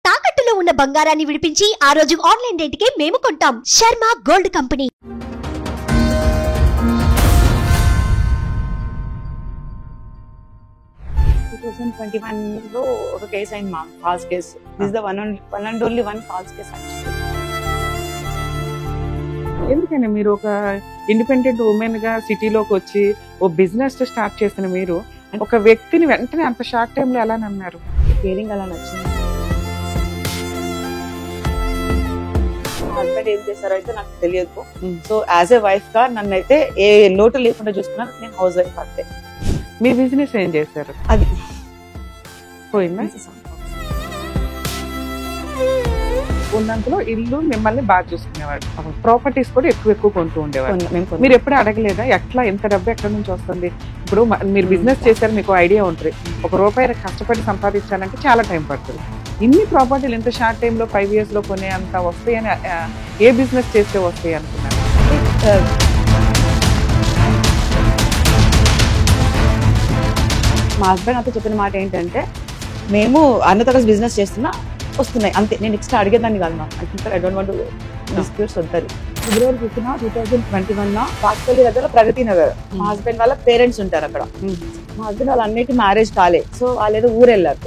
తాకట్టులో ఉన్న బంగారాన్ని విడిపించి ఆ రోజు ఆన్లైన్ రేటుకే మేము కొంటాం. Sharma gold company. లో ఒక కేసు అయింది మా false case. This the one and only one false case. ఎందుకని మీరు ఒక ఇండిపెండెంట్ ఉమెన్ గా సిటీలోకి వచ్చి ఓ బిజినెస్ స్టార్ట్ చేసిన మీరు ఒక వ్యక్తిని వెంటనే అంత షార్ట్ టైం లో ఎలా నమ్మారు? ఫీలింగ్ అలా నచ్చింది. మా హస్బెండ్ ఏం చేశారో అయితే నాకు తెలియదు. సో యాజ్ ఏ వైఫ్ గా నన్ను అయితే ఏ లోటు లేకుండా చూసుకున్నాను. నేను హౌస్ వైఫ్ అంతే. మీ బిజినెస్ ఏం చేశారు? అది పోయిందా? ఉన్నంతలో ఇల్లు మిమ్మల్ని బాగా చూసుకునేవాడు, ప్రాపర్టీస్ కూడా ఎక్కువ కొంటూ ఉండేవాడు. మీరు ఎప్పుడు అడగలేదా ఎట్లా ఎంత డబ్బు ఎక్కడి నుంచి వస్తుంది? ఇప్పుడు మీరు బిజినెస్ చేశారు, మీకు ఐడియా ఉంటుంది. ₹1 కష్టపడి సంపాదించాలంటే చాలా టైం పడుతుంది. ఇన్ని ప్రాపర్టీలు ఇంత షార్ట్ టైంలో 5 years లో కొనే అంత వస్తాయని ఏ బిజినెస్ చేస్తే వస్తాయి అనుకున్నారు? మా హస్బెండ్ నాతో చెప్పిన మాట ఏంటంటే, మేము అన్నతో కలిసి బిజినెస్ చేస్తున్నా వస్తున్నాయి అంతే. నేను నెక్స్ట్ అడిగేదాన్ని కాదు. నాకు ఐ డోంట్ వాంట్ డిస్ప్యూట్స్ వద్దని. February 15, 2021 బాక్పల్లి దగ్గర ప్రగతి నగర్ మా హస్బెండ్ వాళ్ళ పేరెంట్స్ ఉంటారు అక్కడ. మా హస్బెండ్ వాళ్ళ అన్నిటి మ్యారేజ్ కాలే. సో వాళ్ళు ఏదో ఊరు వెళ్ళారు,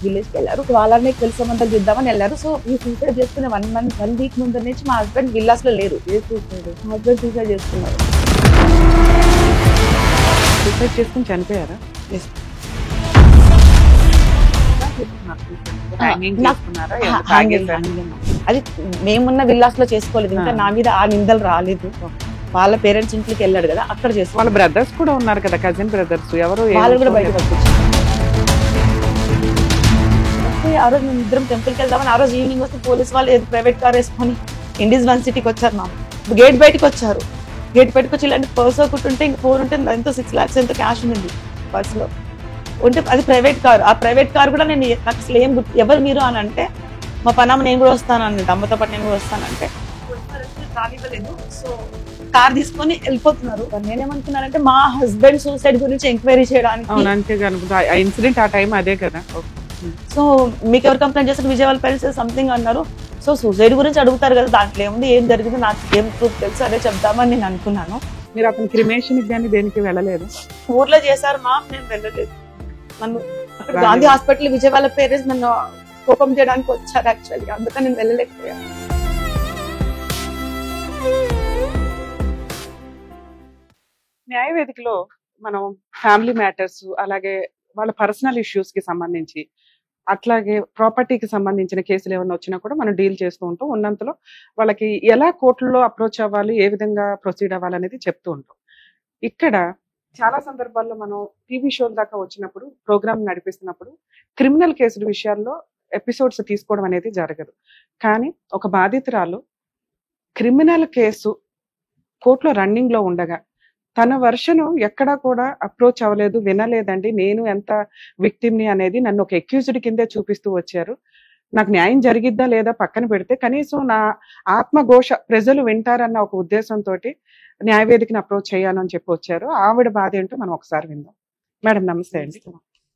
విలేజ్కి వెళ్ళారు. వాళ్ళని కలిసి సంబంధాలు చూద్దామని వెళ్ళారు. సో ఈ సూసైడ్ చేసుకునే 1 week ముందు నుంచి మా హస్బెండ్ విల్లాస్ లో లేరు. మా హస్బెండ్ సూసైడ్ చేసుకున్నారు. సూసైడ్ చేసుకుని చనిపోయారా? అది మేమున్న విల్లాస్ లో చేసుకోలేదు. ఇంకా నా మీద ఆ నిందలు రాలేదు. వాళ్ళ పేరెంట్స్ ఇంట్లోకి వెళ్ళాడు కదా, అక్కడ చేసుకో. వాళ్ళ బ్రదర్స్ కూడా ఉన్నారు కదా, కజిన్ బ్రదర్స్, ఎవరు వాళ్ళు కూడా బయటకు వచ్చి ఆ రోజు మేము ఇద్దరం టెంపుల్కి వెళ్దామని ఆ రోజు ఈవినింగ్ వస్తే పోలీస్ వాళ్ళు ఏదో ప్రైవేట్ కార్ వేసుకొని ఇండిస్ 1 సిటీకి వచ్చారు. మా గేట్ బయటకు వచ్చారు. గేట్ బయటకు వచ్చి ఇలాంటి పర్స్ ఒకటి ఉంటే ఇంక 4 ఉంటే ఎంతో 6 lakhs ఎంతో క్యాష్ ఉంది పర్స్ లో ఉంటే. అది ప్రైవేట్ కార్. ఆ ప్రైవేట్ కార్ కూడా నేను నాకు అసలు ఏం ఎవరు మీరు అని అంటే, మా పనమ్మ నేను కూడా వస్తాను అన్నట్టు, అమ్మతో పాటు నేను కూడా వస్తానంటే రానివ్వలేదు. సో కార్ తీసుకొని వెళ్ళిపోతున్నారు. నేనేమనుకున్నానంటే మా హస్బెండ్ సూసైడ్ గురించి ఎంక్వైరీ చేయడానికి. ఇన్సిడెంట్ ఆ టైం అదే కదా. సో మీకు ఎవరు కంప్లైంట్ చేస్తారు? విజయవాడ పేరెంట్స్ సంథింగ్ అన్నారు. సో సూసైడ్ గురించి అడుగుతారు కదా, దాంట్లో ఏముంది, ఏం జరిగింది, నాకు ఏం ప్రూఫ్ తెలుసు, అదే చెప్దామని నేను అనుకున్నాను. మీరు అతను క్రిమేషన్ కానీ దేనికి వెళ్ళలేదు? ఊర్లో చేశారు మా, నేను వెళ్ళలేదు. నన్ను గాంధీ హాస్పిటల్ విజయవాడ పేరెంట్స్ నన్ను కోపం చేయడానికి వచ్చారు యాక్చువల్లీ, అందుకని నేను వెళ్ళలేకపోయాను. న్యాయవేదికలో మనం ఫ్యామిలీ మ్యాటర్స్, అలాగే వాళ్ళ పర్సనల్ ఇష్యూస్ కి సంబంధించి, అట్లాగే ప్రాపర్టీకి సంబంధించిన కేసులు ఏమైనా వచ్చినా కూడా మనం డీల్ చేస్తూ ఉంటాం. ఉన్నంతలో వాళ్ళకి ఎలా కోర్టులో అప్రోచ్ అవ్వాలి, ఏ విధంగా ప్రొసీడ్ అవ్వాలి అనేది చెప్తూ ఉంటాం. ఇక్కడ చాలా సందర్భాల్లో మనం టీవీ షోల దాకా వచ్చినప్పుడు, ప్రోగ్రామ్ నడిపిస్తున్నప్పుడు క్రిమినల్ కేసుల విషయాల్లో ఎపిసోడ్స్ తీసుకోవడం అనేది జరగదు. కానీ ఒక బాధితురాలు క్రిమినల్ కేసు కోర్టులో రన్నింగ్ లో ఉండగా తన వర్షను ఎక్కడా కూడా అప్రోచ్ అవ్వలేదు, వినలేదండి, నేను ఎంత విక్టిమ్ని అనేది నన్ను ఒక అక్యూజ్డ్ కిందే చూపిస్తూ వచ్చారు. నాకు న్యాయం జరిగిద్దా లేదా పక్కన పెడితే కనీసం నా ఆత్మఘోష ప్రజలు వింటారన్న ఒక ఉద్దేశంతో న్యాయవేదికను అప్రోచ్ చేయాలని చెప్పి వచ్చారు. ఆవిడ బాధ ఏంటో మనం ఒకసారి విందాం. మేడం నమస్తే అండి.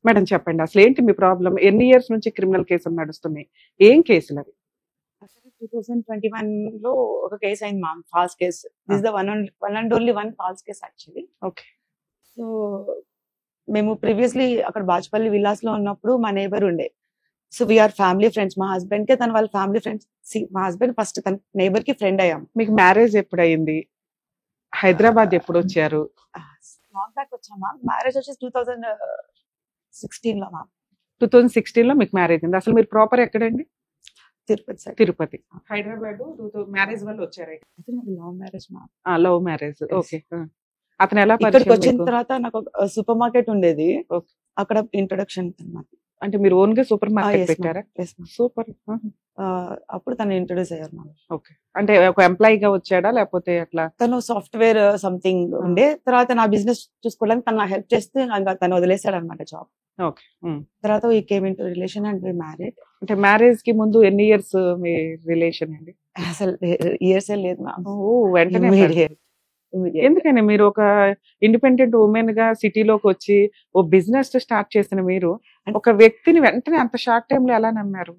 మేడం చెప్పండి, అసలు ఏంటి మీ ప్రాబ్లం? ఎన్ని ఇయర్స్ నుంచి క్రిమినల్ కేసులు నడుస్తున్నాయి? ఏం కేసులు అవి? 2021 లో ఒక కేసు అయింది మా false case. This the one and only one false case actually. Okay. So మేము ప్రీవియస్లీ అక్కడ బాజ్పల్లి విల్లాస్ లో ఉన్నప్పుడు మా నేబర్ ఉండే. So we are family friends. మా హస్బెండ్ కే తన వాళ్ళ ఫ్యామిలీ ఫ్రెండ్స్. మా హస్బెండ్ ఫస్ట్ తన నేబర్ కి ఫ్రెండ్ అయ్యాం. మీకు మ్యారేజ్ ఎప్పుడు అయింది? హైదరాబాద్ ఎప్పుడు వచ్చారు? లాంగ్ బ్యాక్ వచ్చామా. మ్యారేజ్ వచ్చేసి 2016 లో మా. 2016 లో మీకు మ్యారేజ్ అయింది. అసలు మీరు ప్రాపర్ ఎక్కడండి? తిరుపతి. తిరుపతి. హైదరాబాద్ మ్యారేజ్ వల్ల వచ్చారు? లవ్ మ్యారేజ్ మా. Love marriage. ఓకే. అతను ఎలా ఇక్కడికి వచ్చిన తర్వాత నాకు సూపర్ మార్కెట్ ఉండేది, అక్కడ ఇంట్రొడక్షన్ అన్నమాట. అంటే మీరు ఓన్ గా సూపర్ మార్కెట్ పెట్టారా? సూపర్. అప్పుడు తను ఇంట్రొడ్యూస్ అయ్యారు నాకు. ఓకే. అంటే ఒక ఎంప్లాయీ గా వచ్చాడా లేకపోతే అట్లా? తను సాఫ్ట్వేర్ సంథింగ్ ఉండే. తర్వాత నా బిజినెస్ చూసుకోవడానికి తను హెల్ప్ చేస్తే తను వదిలేసాడు అనమాట జాబ్. ఓకే. తర్వాత ఈ came in to relation and we married. అంటే మ్యారేజ్ కి ముందు ఎన్ని ఇయర్స్ మీ రిలేషన్ అండి? అసలు ఇయర్స్ లేదు మ్యామ్. వెంటనే. ఎందుకని మీరు ఒక ఇండిపెండెంట్ ఉమెన్ గా సిటీలోకి వచ్చి ఓ బిజినెస్ స్టార్ట్ చేసిన మీరు ఒక వ్యక్తిని వెంటనే అంత షార్ట్ టైం లో ఎలా నమ్మారు?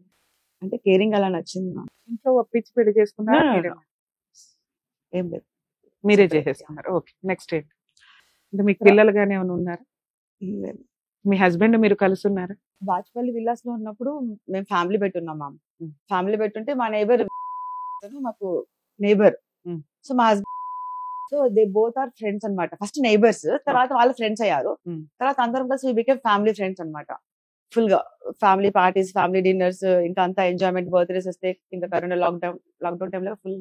అంటే కేరింగ్ అలా నచ్చింది నాకు. ఇంట్లో ఒప్పించి పెళ్లి చేసుకున్నారా? No, no, మీరే no. ఏం లేదు. మీరే చేసేసుకున్నారు. ఓకే, నెక్స్ట్ ఏంటి? అంటే మీకు పిల్లలు గానీ ఏమైనా ఉన్నారా? లేదు. మీ హస్బెండ్ మీరు కలిసి ఉన్నారా? బాచుపల్లి విల్లాస్ లో ఉన్నప్పుడు మేము ఫ్యామిలీ పెట్టున్నాం మ్యామ్. ఫ్యామిలీ పెట్టుంటే మా నైబర్ మాకు నైబర్. Hmm. సో మా husband so they both are friends అన్నమాట. ఫస్ట్ నైబర్స్, తర్వాత వాళ్ళు ఫ్రెండ్స్ అయ్యారు. Hmm. తర్వాత అందరం కలిసి బికేమ్ ఫ్యామిలీ ఫ్రెండ్స్ అన్నమాట. ఫుల్ గా ఫ్యామిలీ పార్టీస్, ఫ్యామిలీ డిన్నర్స్, ఇంకా అంతా ఎంజాయ్మెంట్. బర్త్డేస్ వస్తే ఇంకా కరోనా లాక్డౌన్ టైంలో ఫుల్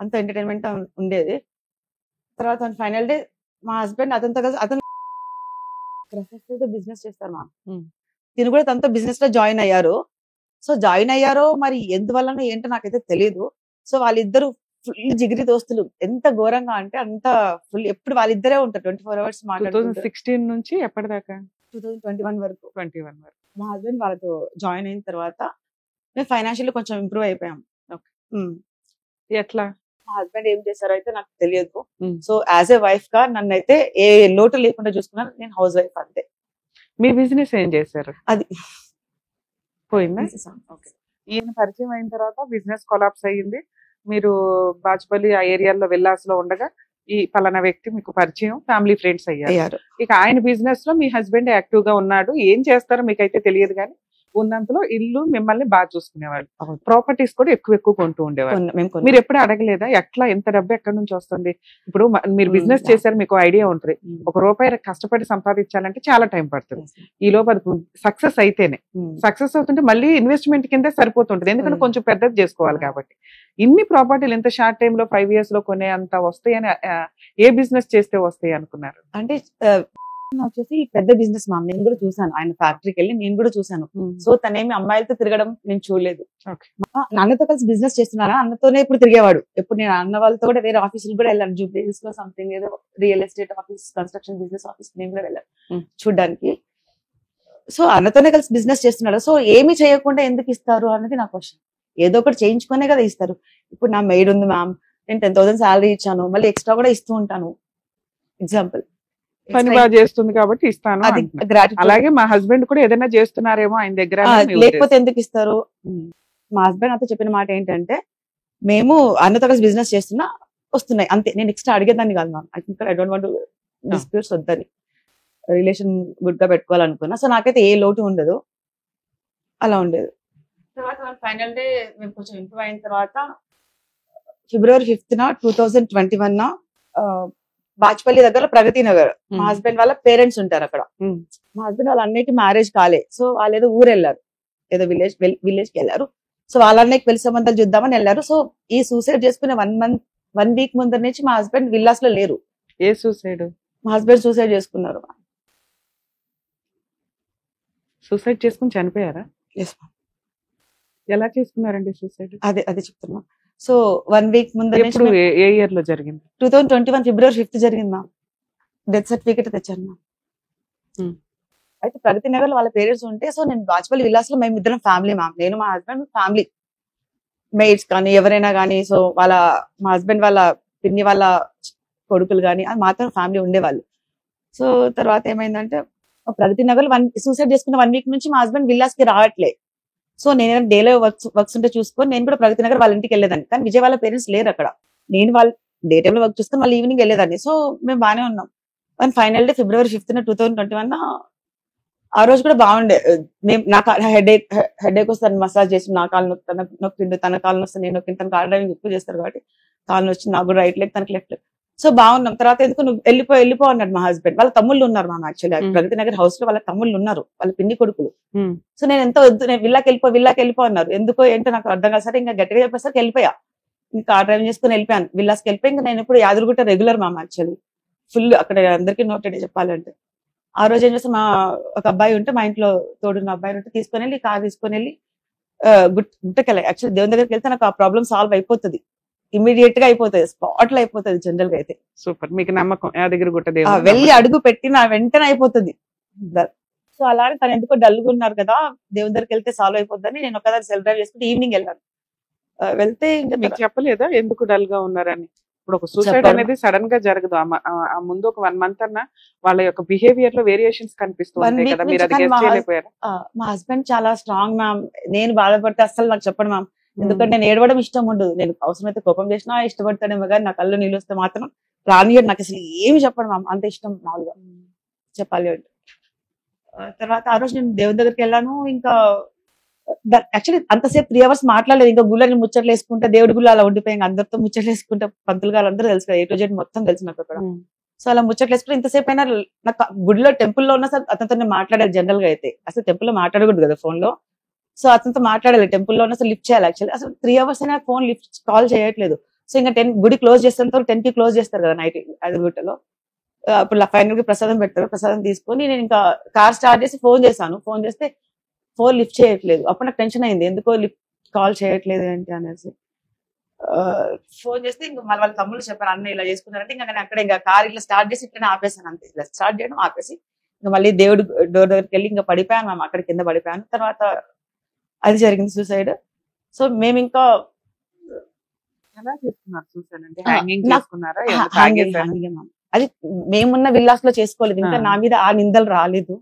అంత ఎంటర్టైన్మెంట్ ఉండేది. తర్వాత ఫైనల్ డే మా హస్బెండ్ అతనితో కలిసి అతను బిజినెస్ చేస్తారు మా. Hmm. తిను కూడా తనతో బిజినెస్ లో జాయిన్ అయ్యారు. సో జాయిన్ అయ్యారో మరి ఎందువల్ల ఏంటో నాకైతే తెలియదు. సో వాళ్ళిద్దరు ఫుల్ జిగిరి దోస్తులు. ఎంత ఘోరంగా అంటే అంత ఫుల్, ఎప్పుడు వాళ్ళిద్దరే ఉంటారు 24 hours మాట్లాడుకుంటారు. 2016 నుంచి ఎప్పటిదాకా? 2021 వరకు 21 వరకు. మా హస్బెండ్ వాళ్ళతో జాయిన్ అయిన తర్వాత మేము ఫైనాన్షియల్ కొంచెం ఇంప్రూవ్ అయిపోయాం. Okay. ఉమ్. ఎట్లా? మా హస్బెండ్ ఏం చేశారో అయితే నాకు తెలియదు. ఉమ్. సో యాజ్ ఏ వైఫ్ గా నన్ను అయితే ఏ లోటు లేకుండా చూసుకున్నాను. నేను హౌస్ వైఫ్ అంతే. మీ బిజినెస్ ఏం చేశారు? అది పోయిందా? ఓకే. ఈయన పరిచయం అయిన తర్వాత బిజినెస్ కొలాప్స్ అయ్యింది. మీరు బాచుపల్లి ఆ ఏరియాలో విల్లాస్ లో ఉండగా ఈ పలానా వ్యక్తి మీకు పరిచయం, ఫ్యామిలీ ఫ్రెండ్స్ అయ్యారు. అయ్యారు. ఇక ఆయన బిజినెస్ లో మీ హస్బెండ్ యాక్టివ్ గా ఉన్నాడు. ఏం చేస్తారో మీకైతే తెలియదు కానీ ఉన్నంతలో ఇల్లు మిమ్మల్ని బాగా చూసుకునేవాళ్ళు. అవును. ప్రాపర్టీస్ కూడా ఎక్కువ కొంటూ ఉండేవాళ్ళు. మేము కొన్నాం. మీరు ఎప్పుడు అడగలేదా ఎట్లా ఎంత డబ్బు ఎక్కడి నుంచి వస్తుంది? ఇప్పుడు మీరు బిజినెస్ Yeah. చేశారు, మీకు ఐడియా ఉంటుంది. ₹1 కష్టపడి సంపాదించాలంటే చాలా టైం పడుతుంది. ఈ లోపు అది సక్సెస్ అయితేనే, సక్సెస్ అవుతుంటే మళ్ళీ ఇన్వెస్ట్మెంట్ కింద సరిపోతుంటది. ఎందుకంటే కొంచెం పెద్దది చేసుకోవాలి కాబట్టి. ఇన్ని ప్రాపర్టీలు ఎంత షార్ట్ టైమ్ లో 5 years లో కొనే అంత వస్తాయని ఏ బిజినెస్ చేస్తే వస్తాయి అనుకున్నారు? అంటే వచ్చేసి పెద్ద బిజినెస్ మామ్. నేను కూడా చూసాను, ఆయన ఫ్యాక్టరీకి వెళ్ళి నేను కూడా చూసాను. సో తనేమి అమ్మాయిలతో తిరగడం నేను చూడలేదు. Okay. అన్నతో కలిసి బిజినెస్ చేస్తున్నారా, అన్నతోనే ఇప్పుడు తిరిగేవాడు. ఎప్పుడు నేను అన్న వాళ్ళతో కూడా వేరే ఆఫీసులు కూడా వెళ్ళాను. జూబ్లీస్ లో సంథింగ్ ఏదో real estate office, construction business office నేను కూడా వెళ్ళాను చూడ్డానికి. సో అన్నతోనే కలిసి బిజినెస్ చేస్తున్నాడు. సో ఏమి చేయకుండా ఎందుకు ఇస్తారు అన్నది నా క్వశ్చన్. ఏదో ఒకటి చేయించుకునే కదా ఇస్తారు. ఇప్పుడు నా మెయిడ్ ఉంది మ్యామ్, నేను 10,000 శాలరీ ఇచ్చాను, మళ్ళీ ఎక్స్ట్రా కూడా ఇస్తూ ఉంటాను. ఎగ్జాంపుల్, పని బాగా చేస్తుంది కాబట్టి ఇస్తాను అది అంటున్నారు. gratitude. అలాగే మా హస్బెండ్ కూడా ఏదైనా చేస్తున్నారేమో ఆయన దగ్గర అని మీ లేకపోతే ఉద్దేశం. ఎందుకు ఇస్తారు? మా హస్బెండ్ నాతో చెప్పిన మాట ఏంటంటే, మేము అన్నతో కలిసి బిజినెస్ చేస్తున్నా వస్తున్నాయి అంతే. నేను ఎక్స్ట్రా అడిగేదాన్ని కాదు ma'am. I don't want disputes వద్దని, రిలేషన్ గుడ్ గా పెట్టుకోవాలనుకున్నా. సో నాకైతే ఏ లోటు ఉండదు, అలా ఉండేది. తర్వాత ఫైనల్ డే మేము కొంచెం ఇంప్రూవ్ అయిన తర్వాత February 5th 2021 బాచుపల్లి దగ్గర ప్రగతి నగర్ మా హస్బెండ్ వాళ్ళ పేరెంట్స్ ఉంటారు అక్కడ. మా హస్బెండ్ వాళ్ళ అన్నయ్యకి మ్యారేజ్ కాలే. సో వాళ్ళు ఏదో ఊరు వెళ్ళారు, ఏదో విలేజ్ కి వెళ్ళారు. సో వాళ్ళ అన్నయ్యకి పెళ్లి సంబంధాలు చూద్దామని వెళ్ళారు. సో ఈ సూసైడ్ చేసుకునే 1 week ముందర నుంచి మా హస్బెండ్ విల్లాస్ లో లేరు. ఏ సూసైడ్? మా హస్బెండ్ సూసైడ్ చేసుకున్నారు. సూసైడ్ చేసుకుని చనిపోయారా? Yes, ma'am. ఎలా చేసుకున్నారండి సూసైడ్? అదే చెప్తున్నా. సో 1 week ముందర ఎప్పుడు ఏ ఇయర్ లో జరిగింది? 2021 February 5th జరిగింది మ్యామ్. డెత్ సర్టిఫికేట్ తెచ్చాను మ్యామ్. అయితే ప్రగతి నగర్ లో వాళ్ళ పేరెంట్స్ ఉంటే, సో నేను బాచుపల్లి విల్లాస్ లో మేము ఇద్దరం ఫ్యామిలీ మ్యామ్. నేను మా హస్బెండ్ ఫ్యామిలీ, మెయిడ్స్ కానీ ఎవరైనా కానీ, సో మా హస్బెండ్ వాళ్ళ పిన్ని వాళ్ళ కొడుకులు కానీ అది మాత్రం ఫ్యామిలీ ఉండేవాళ్ళు. సో తర్వాత ఏమైందంటే ప్రగతి నగర్ సూసైడ్ చేసుకున్న 1 week నుంచి మా హస్బెండ్ విల్లాస్ కి రావట్లే. సో నేను డేలో వర్క్స్ ఉంటే చూసుకొని నేను కూడా ప్రగతి నగర్ వాళ్ళ ఇంటికి వెళ్ళేదాన్ని. కానీ విజయ్ వాళ్ళ పేరెంట్స్ లేరు అక్కడ. నేను వాళ్ళ డే టైమ్ లో వర్క్ చూసుకొని వాళ్ళు ఈవినింగ్ వెళ్ళేదాన్ని. సో మేము బాగానే ఉన్నాం. And final day February 5th 2021 ఆ రోజు కూడా బాగుండే. నాకు హెడేక్ వస్తే మసాజ్ చేసి నా కాలు నొక్కిండు, తన కాలు వస్తే నేను నొక్కింది. తన కార్ డ్రైవింగ్ ఎక్కువ చేస్తారు కాబట్టి కాలు వచ్చి నాకు కూడా రైట్ లెగ్, తనకి లెఫ్ట్ లెగ్. సో బాగున్నాం. తర్వాత ఎందుకు నువ్వు వెళ్ళిపో అన్నాడు మా హస్బెండ్. వాళ్ళ తమ్ముళ్ళు ఉన్నారు ma'am. Actually Pragathi Nagar house లో వాళ్ళ తమ్ముళ్ళు ఉన్నారు, వాళ్ళ పిన్ని కొడుకులు. సో నేను ఎంతో వద్దు, నేను విల్లాకి వెళ్ళిపో అన్నారు. ఎందుకో ఏంటో నాకు అర్థం కాదు. సరే ఇంకా గట్టిగా చెప్పేసరికి వెళ్ళిపోయా. ఇంకా కార్ డ్రైవింగ్ చేసుకుని వెళ్ళిపోయాను. విల్లాస్కి వెళ్ళిపోయి ఇంకా నేను ఇప్పుడు Yadagirigutta regular ma'am. Actually full అక్కడ అందరికీ నోటెడ్ చెప్పాలంటే. ఆ రోజు ఏం చేస్తే ఒక అబ్బాయి ఉంటే, మా ఇంట్లో తోడున్న అబ్బాయి ఉంటే తీసుకొని వెళ్ళి కార్ తీసుకొని వెళ్ళి గుట్టకెళ్ళి. యాక్చువల్లీ దేవుని దగ్గరికి వెళ్తే నాకు ఆ ప్రాబ్లం సాల్వ్ అయిపోతుంది, ఇమీడియట్ గా అయిపోతుంది, స్పాట్ లో అయిపోతుంది జనరల్ గా అయితే. సూపర్, మీకు నమ్మకం యాదగిరిగుట్ట వెళ్ళి అడుగు పెట్టిన వెంటనే అయిపోతుంది. సో అలానే తను ఎందుకో డల్గా ఉన్నారు కదా, దేవుని దగ్గరికి వెళ్తే సాల్వ్ అయిపోద్దని నేను ఒకసారి సెల్ఫ్ డ్రైవ్ చేసుకుంటే ఈవినింగ్ వెళ్ళాను. వెళ్తే ఇంకా మీకు చెప్పలేదా ఎందుకు డల్ గా ఉన్నారని? ఇప్పుడు ఒక సూసైడ్ చెప్పడం. అనేది సడన్ గా జరగదు. ఆ ముందు ఒక 1 month అన్నా వాళ్ళ యొక్క బిహేవియర్ లో వేరియేషన్స్ కనిపిస్తూ 1 ఉంటాయి week కదా, నుంచి మీరు అది కానీ గెస్ చేయలేకపోయారా? మా హస్బెండ్ చాలా స్ట్రాంగ్ మ్యామ్. నేను బాధపడితే అస్సలు నాకు చెప్పండి మ్యామ్. ఎందుకంటే నేను ఏడవడం ఇష్టం ఉండదు. నేను అవసరమైతే కోపం చేసినా ఇష్టపడతాడేమో కానీ నా కళ్ళు నీళ్ళు వస్తే మాత్రం రానియడు. నాకు అసలు ఏమి చెప్పండి మ్యామ్, అంత ఇష్టం మామూలుగా చెప్పాలి అంటే. తర్వాత ఆ రోజు నేను దేవుని దగ్గరికి వెళ్ళాను. ఇంకా యాక్చువల్లీ అంతసేపు 3 hours మాట్లాడలేదు. ఇంకా గుళ్ళని ముచ్చట్లు వేసుకుంటే దేవుడి గుళ్ళు అలా ఉండిపోయాయి. అందరితో ముచ్చట్లు వేసుకుంటే పంతులు గారు అందరూ తెలుసు కదా, A to Z మొత్తం తెలుసు నాకు అక్కడ. సో అలా ముచ్చట్లు వేసుకుని ఇంతసేపు అయినా నాకు గుడిలో టెంపుల్లో ఉన్న సార్ అతనితో నేను మాట్లాడాలి. జనరల్ గా అయితే అసలు టెంపుల్లో మాట్లాడకూడదు కదా ఫోన్ లో. సో అతనితో మాట్లాడాలి. టెంపుల్లో ఉన్న అసలు లిఫ్ట్ చేయాలి. యాక్చువల్లీ అసలు 3 hours అయినా ఫోన్ లిఫ్ట్ కాల్ చేయట్లేదు. సో ఇంకా 10 గుడి క్లోజ్ చేసేంత 10 కి క్లోజ్ చేస్తారు కదా నైట్ అదిగుట్టలో. అప్పుడు ఫైనల్ గా ప్రసాదం పెడతారు. ప్రసాదం తీసుకొని నేను ఇంకా కార్ స్టార్ట్ చేసి ఫోన్ చేశాను. ఫోన్ చేస్తే ఫోన్ లిఫ్ట్ చేయట్లేదు. అప్పుడు నాకు టెన్షన్ అయింది, ఎందుకో లిఫ్ట్ కాల్ చేయట్లేదు ఏంటి అనేసి. ఫోన్ చేస్తే ఇంకా మళ్ళీ వాళ్ళ తమ్ముళ్ళు చెప్పారు అన్న ఇలా చేసుకున్నారంటే ఇంకా నేను అక్కడ ఇంకా కార్ ఇట్లా స్టార్ట్ చేసి ఇట్లా ఆపేసాను అంతే. ఇట్లా స్టార్ట్ చేయడం ఆపేసి ఇంకా మళ్ళీ దేవుడు డోర్ దగ్గరికి వెళ్ళి ఇంకా పడిపోయాను మ్యామ్. అక్కడ కింద పడిపోయాను. తర్వాత అది జరిగింది సూసైడ్. సో మేము ఇంకా ఎలా చేసుకున్నారు సూసైడ్? అంటే హ్యాంగింగ్ నాకు- చేసుకున్నారా? hanging ma'am. అది మేమున్న విల్లాస్ లో చేసుకోలేదు. ఇంకా నా మీద ఆ నిందలు రాలేదు.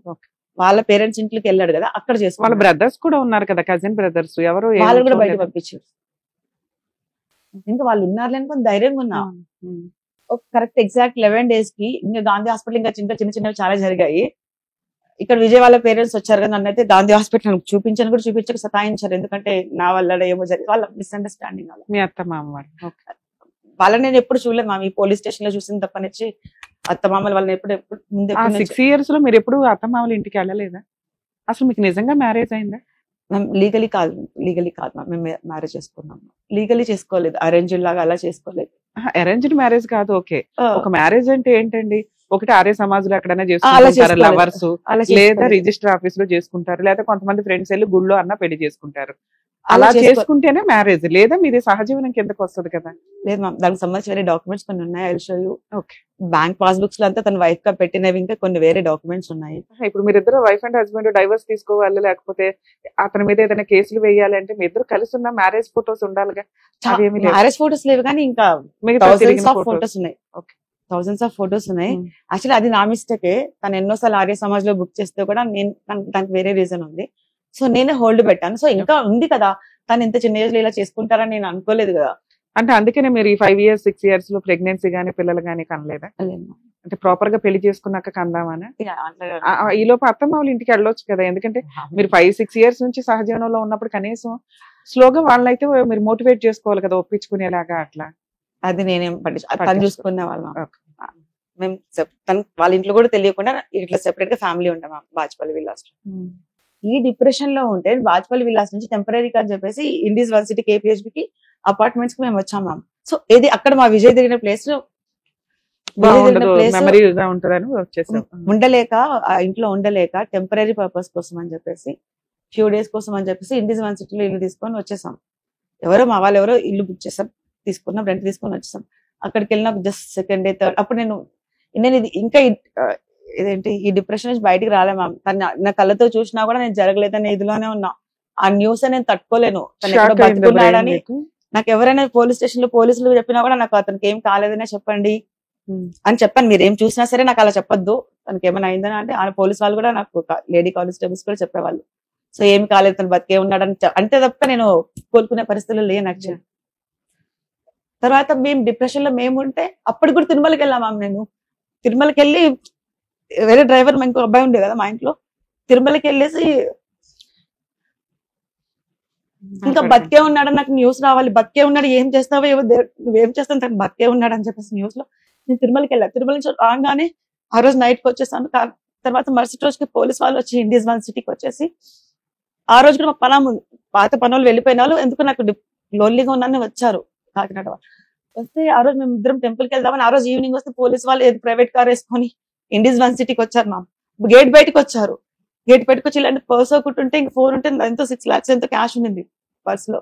వాళ్ళ పేరెంట్స్ ఇంట్లోకి వెళ్ళాడు కదా, అక్కడ వాళ్ళ చేసుకోవాలి. బ్రదర్స్ కూడా ఉన్నారు కదా, కజిన్ బ్రదర్స్, ఎవరు ఏం వాళ్ళు కూడా బయట చూడలేదా? పంపించారు. ఇంకా వాళ్ళు ఉన్నారు అనుకుని ధైర్యంగా ఉన్నా. ఉమ్. ఒక కరెక్ట్ ఎగ్జాక్ట్ 11 days కి ఇంకా గాంధీ హాస్పిటల్ ఇంకా చిన్న చిన్నవి చాలా జరిగాయి. ఇక్కడ విజయ్ వాళ్ళ పేరెంట్స్ వచ్చారు కదా, నన్ను అయితే గాంధీ హాస్పిటల్ చూపించని కూడా చూపించక సతాయించారు. ఎందుకంటే నా వల్ల ఏమో జరిగింది, వాళ్ళ మిస్అండర్స్టాండింగ్ వల్ల. మీ అత్త మామ వాళ్ళు. ఓకే. వాళ్ళని నేను ఎప్పుడు చూడలేదు మా ఈ పోలీస్ స్టేషన్ లో చూసిన తప్పనిచ్చి అత్త మామలు వాళ్ళని ఎప్పుడు ముందు ఆ 6 years లో మీరు ఎప్పుడు అత్త మామల ఇంటికి వెళ్ళలేదా? అసలు మీకు నిజంగా మ్యారేజ్ అయిందా? లీగలీ కాదు మ్యామ్. మేము మ్యారేజ్ చేసుకున్నాం. లీగలీ చేసుకోలేదు, అరేంజ్ లాగా అలా చేసుకోలేదు. అరేంజ్డ్ మ్యారేజ్ కాదు, ఓకే. ఒక మ్యారేజ్ అంటే ఏంటండి? ఒకటి ఆర్య సమాజంలో ఎక్కడైనా అలా చేసుకుంటారు చేసుకోలేదు. లవర్స్, అలా లేదా చేసుకోలేదు. రిజిస్టర్ ఆఫీస్ లో చేసుకుంటారు, లేదా కొంతమంది ఫ్రెండ్స్ వెళ్ళి గుళ్ళో అన్న పెళ్లి చేసుకుంటారు. అలా అలా చేసుకుంటేనే మ్యారేజ్, లేదా మీది సహజీవనం కిందకి వస్తుంది కదా. లేదు మ్యామ్, దానికి సంబంధించి వేరే డాక్యుమెంట్స్ కొన్ని ఉన్నాయి. I will show you. Okay. Bank passbooks లో అంతా తన వైఫ్ గా పెట్టినవి ఇంకా కొన్ని వేరే డాక్యుమెంట్స్ ఉన్నాయి. ఇప్పుడు మీరిద్దరు వైఫ్ అండ్ హస్బెండ్ డైవర్స్ తీసుకోవాలి, లేకపోతే అతని మీద ఏదైనా కేసులు వేయాలి అంటే మీ ఇద్దరు కలిసి ఉన్న మ్యారేజ్ ఫోటోస్ ఉండాలిగా. అవేమీ లేవు. మ్యారేజ్ ఫోటోస్ లేవు కానీ ఇంకా మిగతా థౌసండ్స్ తిరిగిన ఆఫ్ photos. ఫోటోస్ ఉన్నాయి. ఓకే. థౌసండ్స్ ఆఫ్ ఫోటోస్ ఉన్నాయి. Hmm. యాక్చువల్లీ అది నా మిస్టేకే. తను ఎన్నోసార్లు ఆర్య సమాజ్ లో బుక్ చేస్తే కూడా నేను దానికి వేరే రీజన్ ఉంది. సో నేనే హోల్డ్ పెట్టాను. సో ఇంకా ఉంది కదా, తను ఇంత చిన్న ఏజ్ లో ఇలా చేసుకుంటారని నేను అనుకోలేదు కదా. అంటే అందుకనే మీరు ఈ 5 years 6 years లో ప్రెగ్నెన్సీ గానీ పిల్లలు గానీ కనలేదా? అంటే ప్రాపర్ గా పెళ్లి చేసుకున్నాక కందామని ఈ లోపు అత్తమ్మ వాళ్ళ ఇంటికి వెళ్ళొచ్చు కదా. ఎందుకంటే మీరు 5-6 years నుంచి సహజీవనంలో ఉన్నప్పుడు కనీసం స్లోగా వాళ్ళైతే మీరు మోటివేట్ చేసుకోవాలి కదా, ఒప్పించుకునేలాగా అట్లా. అది నేనేం తను చూసుకునే వాళ్ళం. Okay. మేము తను వాళ్ళ ఇంట్లో కూడా తెలియకుండా ఇట్లా సెపరేట్ గా ఫ్యామిలీ ఉంటాం బాజ్పల్లి విల్లాస్ లో. ఈ డిప్రెషన్ లో ఉంటే బాజ్పల్లి విల్లాస్ నుంచి టెంపరీ అని చెప్పేసి ఇండీస్ వర్సిటీ KPHB కి అపార్ట్మెంట్స్ కి మేము వచ్చాం మ్యామ్. సో ఇది అక్కడ మా విజయ్ తిరిగిన ప్లేస్ బాగుండదు, మెమరీగా ఉంటదని వచ్చేసాం. ఉండలేక ఆ ఇంట్లో ఉండలేక టెంపరీ పర్పస్ కోసం అని చెప్పేసి ఫ్యూ డేస్ కోసం అని చెప్పేసి ఇండీస్ యూనివర్సిటీలో ఇల్లు తీసుకొని వచ్చేసాం. మా వాళ్ళు ఎవరో ఇల్లు బుక్ చేసాం, తీసుకున్నాం, రెంట్ తీసుకొని వచ్చేసాం. అక్కడికి వెళ్ళిన జస్ట్ సెకండ్ డే థర్డ్ అప్పుడు నేను ఇది ఇంకా ఇదేంటి ఈ డిప్రెషన్ నుంచి బయటికి రాలే మ్యామ్. తను నా కళ్ళతో చూసినా కూడా నేను జరగలేదనే ఇదిలోనే ఉన్నా. ఆ న్యూస్ నేను తట్టుకోలేను. తను ఎక్కడో బతుకున్నాడని నాకు ఎవరైనా పోలీస్ స్టేషన్ లో పోలీసులు చెప్పినా కూడా నాకు అతనికి ఏం కాలేదనే చెప్పండి అని చెప్పాను. మీరు ఏం చూసినా సరే నాకు అలా చెప్పొద్దు, తనకి ఏమైనా అయిందని. అంటే ఆ పోలీస్ వాళ్ళు కూడా నాకు లేడీ కానిస్టేబుల్స్ కూడా చెప్పేవాళ్ళు. సో ఏం కాలేదు, తను బతికే ఉన్నాడని అంటే తప్ప నేను కోలుకునే పరిస్థితుల్లో లేను యాక్చువల్లీ. తర్వాత మేము డిప్రెషన్ లో మేము ఉంటే అప్పుడు కూడా తిరుమలకి వెళ్ళాం మ్యామ్. నేను తిరుమలకి వెళ్ళి వేరే డ్రైవర్ ఇంకో అబ్బాయి ఉండే కదా మా ఇంట్లో, తిరుమలకి వెళ్ళేసి ఇంకా బతికే ఉన్నాడని నాకు న్యూస్ రావాలి. బతికే ఉన్నాడు, ఏం చేస్తావో ఏవో నువ్వేం చేస్తావు, తను బతికే ఉన్నాడు అని చెప్పేసి న్యూస్ లో నేను తిరుమలకి వెళ్ళా. తిరుమల నుంచి రాగానే ఆ రోజు నైట్ కి వచ్చేసాను. తర్వాత మరుసటి రోజుకి పోలీస్ వాళ్ళు వచ్చి ఇండీస్ యూనివర్సిటీకి వచ్చేసి ఆ రోజు కూడా మాకు పనం ఉంది. పాత పనులు వెళ్ళిపోయిన వాళ్ళు ఎందుకు నాకు లోన్లీగా ఉన్నారని వచ్చారు కాకినాడ. వస్తే ఆ రోజు మేము ఇద్దరం టెంపుల్కి వెళ్దామని ఆ రోజు ఈవినింగ్ వస్తే పోలీస్ వాళ్ళు ప్రైవేట్ కార్ వేసుకొని ఇండీస్ యూనివర్సిటీకి వచ్చారు మ్యామ్. గేట్ బయటకు వచ్చారు. గేట్ బయటకు వచ్చి ఇలాంటి పర్స్ ఒకటి ఉంటే ఇంక 4 ఉంటే ఎంతో 6 lakhs ఎంతో క్యాష్ ఉంది పర్స్ లో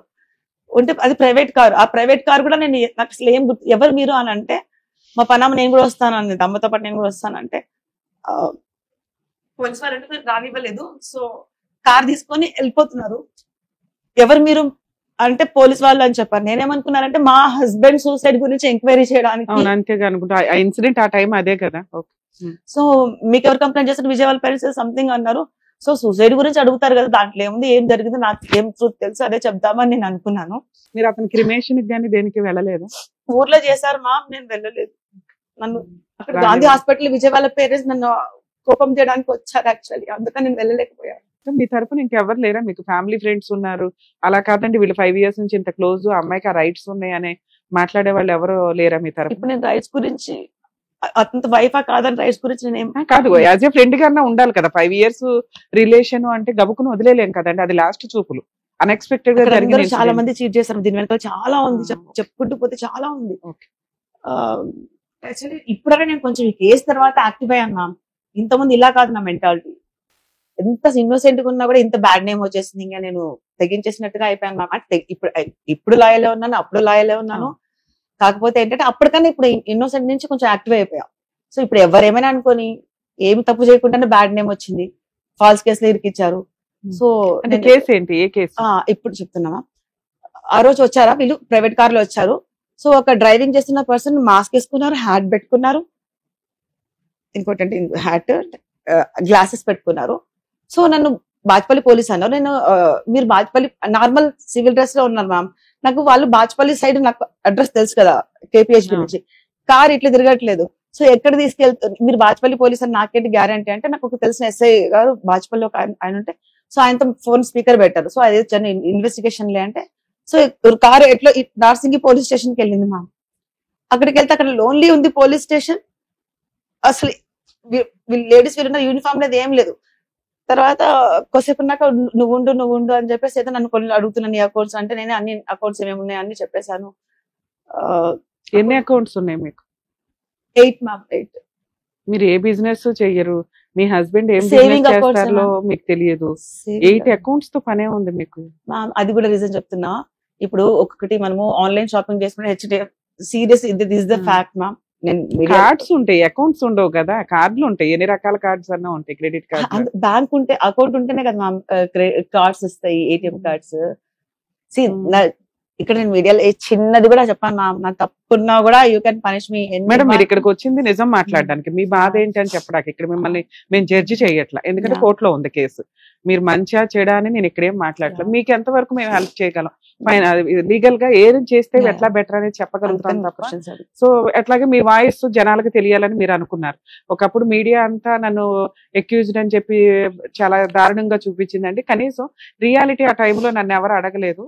ఉంటే, అది ప్రైవేట్ కార్. ఆ ప్రైవేట్ కార్ కూడా నేను నాకు అసలు ఏం ఎవరు మీరు అని అంటే మా పనామ నేను కూడా వస్తాను అన్నది, అమ్మతో పాటు నేను కూడా వస్తానంటే పోలీస్ వాళ్ళు రానివ్వలేదు. సో కార్ తీసుకొని వెళ్ళిపోతున్నారు. ఎవరు మీరు అంటే పోలీస్ వాళ్ళు అని చెప్పారు. నేనేమనుకున్నానంటే మా హస్బెండ్ సూసైడ్ గురించి ఎంక్వైరీ చేయడానికి. అవును, అంతేగా అనుకుంటా. ఆ ఇన్సిడెంట్ ఆ టైం అదే కదా. సో మీకు ఎవరు కంప్లైంట్ చేస్తారు, విజయవాడ పేరెంట్స్ సంథింగ్ అన్నారు. సో సూసైడ్ గురించి అడుగుతారు కదా, దాంట్లో ఏముంది, ఏం జరిగింది, నాకు ఏం ట్రూత్ తెలుసు, అదే చెప్దామని నేను అనుకున్నాను. మీరు అతని క్రిమేషన్ కానీ దేనికి వెళ్ళలేదు? ఊర్లో చేశారు మా, నేను వెళ్ళలేదు. నన్ను అక్కడ గాంధీ హాస్పిటల్ విజయవాడ పేరెంట్స్ నన్ను కోపం చేయడానికి వచ్చారు యాక్చువల్లీ, అందుకని నేను వెళ్ళలేకపోయాను. మీ తరపున ఇంకెవరు లేరా? మీకు ఫ్యామిలీ ఫ్రెండ్స్ ఉన్నారు, అలా కాదండి వీళ్ళు 5 years నుంచి ఇంత క్లోజ్, అమ్మాయికి ఆ రైట్స్ ఉన్నాయి అని మాట్లాడే వాళ్ళు ఎవరు లేరా మీ తరపున? ఇప్పుడు నేను రైట్స్ గురించి, అతని వైఫా కాదని రైట్స్ గురించి నేను కాదు, యాజ్ ఏ ఫ్రెండ్ గానే ఉండాలి కదా. 5 years రిలేషన్ అంటే గబుకుని వదిలేలేం కదండి, అది లాస్ట్ చూపులు. అన్ఎక్స్పెక్టెడ్ గా జరిగిన చాలా మంది చీట్ చేశారు, దీని వెనకాల చాలా ఉంది, చెప్పుకుంటూ పోతే చాలా ఉంది. యాక్చువల్లీ ఇప్పుడైనా నేను కొంచెం ఈ కేసు తర్వాత యాక్టివ్ అయ్యాను మ్యామ్. ఇంతకుముందు ఇలా కాదు నా మెంటాలిటీ. ఎంత ఇన్నోసెంట్ గా ఉన్నా కూడా ఇంత బ్యాడ్ నేమ్ వచ్చేసింది, ఇంకా నేను తెగించేసినట్టుగా అయిపోయాను మ్యామ్. అంటే ఇప్పుడు లాయలే ఉన్నాను, అప్పుడు లాయలే ఉన్నాను. కాకపోతే ఏంటంటే అప్పటికన్నా ఇప్పుడు ఇన్నోసెంట్ నుంచి కొంచెం యాక్టివ్ అయిపోయా. సో ఇప్పుడు ఎవరేమైనా అనుకోని ఏమి తప్పు చేయకుండానే బ్యాడ్ నేమ్ వచ్చింది, ఫాల్స్ కేసులు ఇరికిచ్చారు. సో కేసు ఏంటి? ఏ కేసు? ఇప్పుడు చెప్తున్నామా. ఆ రోజు వచ్చారా వీళ్ళు, ప్రైవేట్ కార్ లో వచ్చారు. సో ఒక డ్రైవింగ్ చేస్తున్న పర్సన్ మాస్క్ వేసుకున్నారు, హ్యాట్ పెట్టుకున్నారు, ఇంకోటి హ్యాట్, గ్లాసెస్ పెట్టుకున్నారు. సో నన్ను బాజ్పల్లి పోలీస్ అన్నారు. నేను మీరు బాజ్పల్లి నార్మల్ సివిల్ డ్రెస్ లో ఉన్నారు మ్యామ్. నాకు వాళ్ళు బాజ్పల్లి సైడ్ నాకు అడ్రస్ తెలుసు కదా కేపీహెచ్ నుంచి, కార్ ఇట్లా తిరగట్లేదు. సో ఎక్కడ తీసుకెళ్తారు మీరు, బాజ్పల్లి పోలీస్ అని నాకేంటి గ్యారంటీ అంటే, నాకు ఒక తెలిసిన ఎస్ఐ గారు బాజ్పల్లి ఒక ఆయన ఉంటే, సో ఆయనతో ఫోన్ స్పీకర్ పెట్టారు. సో అదే చిన్న ఇన్వెస్టిగేషన్ లే అంటే, సో కార్ ఎట్లా నార్సింగి పోలీస్ స్టేషన్ కి వెళ్ళింది మ్యామ్. అక్కడికి వెళ్తే అక్కడ లోన్లీ ఉంది పోలీస్ స్టేషన్. అసలు లేడీస్ వీళ్ళున్న యూనిఫామ్ లేదు, ఏం లేదు. తర్వాత కొద్దిసేపు ఉన్నాక నువ్వు ఉండు అని చెప్పేసి అయితే నన్ను కొన్ని అడుగుతున్నాను, ఈ అకౌంట్స్ అంటే నేను అన్ని అకౌంట్స్ ఏమేమి ఉన్నాయి అన్ని చెప్పేశాను. ఎన్ని అకౌంట్స్ ఉన్నాయి మీకు? 8 మ్యామ్, 8. మీరు ఏ బిజినెస్ చెయ్యరు, మీ హస్బెండ్ ఏం సేవింగ్ బిజినెస్ అకౌంట్స్ చేస్తారో మీకు తెలియదు. 8 అకౌంట్స్ తో పనే ఉంది మీకు. అది కూడా రీజన్ చెప్తున్నా. ఇప్పుడు ఒక్కొక్కటి మనము ఆన్లైన్ షాపింగ్ చేసుకుంటే HDF serious, this the fact ma'am. Cards ఉంటాయి, అకౌంట్స్ ఉండవు కదా. కార్డులు ఉంటాయి, ఎన్ని రకాల కార్డ్స్ అన్నా ఉంటాయి. క్రెడిట్ కార్డ్, బ్యాంక్ ఉంటే అకౌంట్ ఉంటేనే కదా మ్యామ్ కార్డ్స్ వస్తాయి, ఏటీఎం కార్డ్స్. ఇక్కడ నేను మీడియాలో చిన్నది కూడా చెప్పాను మ్యామ్, నాకు తప్పున్నా కూడా you can punish me. Madam మీరు ఇక్కడికి వచ్చింది నిజం మాట్లాడడానికి, మీ బాధ ఏంటి అని చెప్పడానికి. ఇక్కడ మిమ్మల్ని మేము జడ్జి చేయట్లా, ఎందుకంటే కోర్టులో ఉంది కేసు. మీరు మంచిగా చేయడానికి నేను ఇక్కడేం మాట్లాడలేదు. మీకు ఎంత వరకు మేము హెల్ప్ చేయగలం, లీగల్ గా ఏం చేస్తే ఎట్లా బెటర్ అనేది చెప్పగలుగుతాం తప్ప. సో అట్లాగే మీ వాయిస్ జనాలకు తెలియాలని మీరు అనుకున్నారు. ఒకప్పుడు మీడియా అంతా నన్ను ఎక్యూజ్డ్ అని చెప్పి చాలా దారుణంగా చూపించిందండి. కనీసం రియాలిటీ ఆ టైంలో నన్ను ఎవరు అడగలేదు.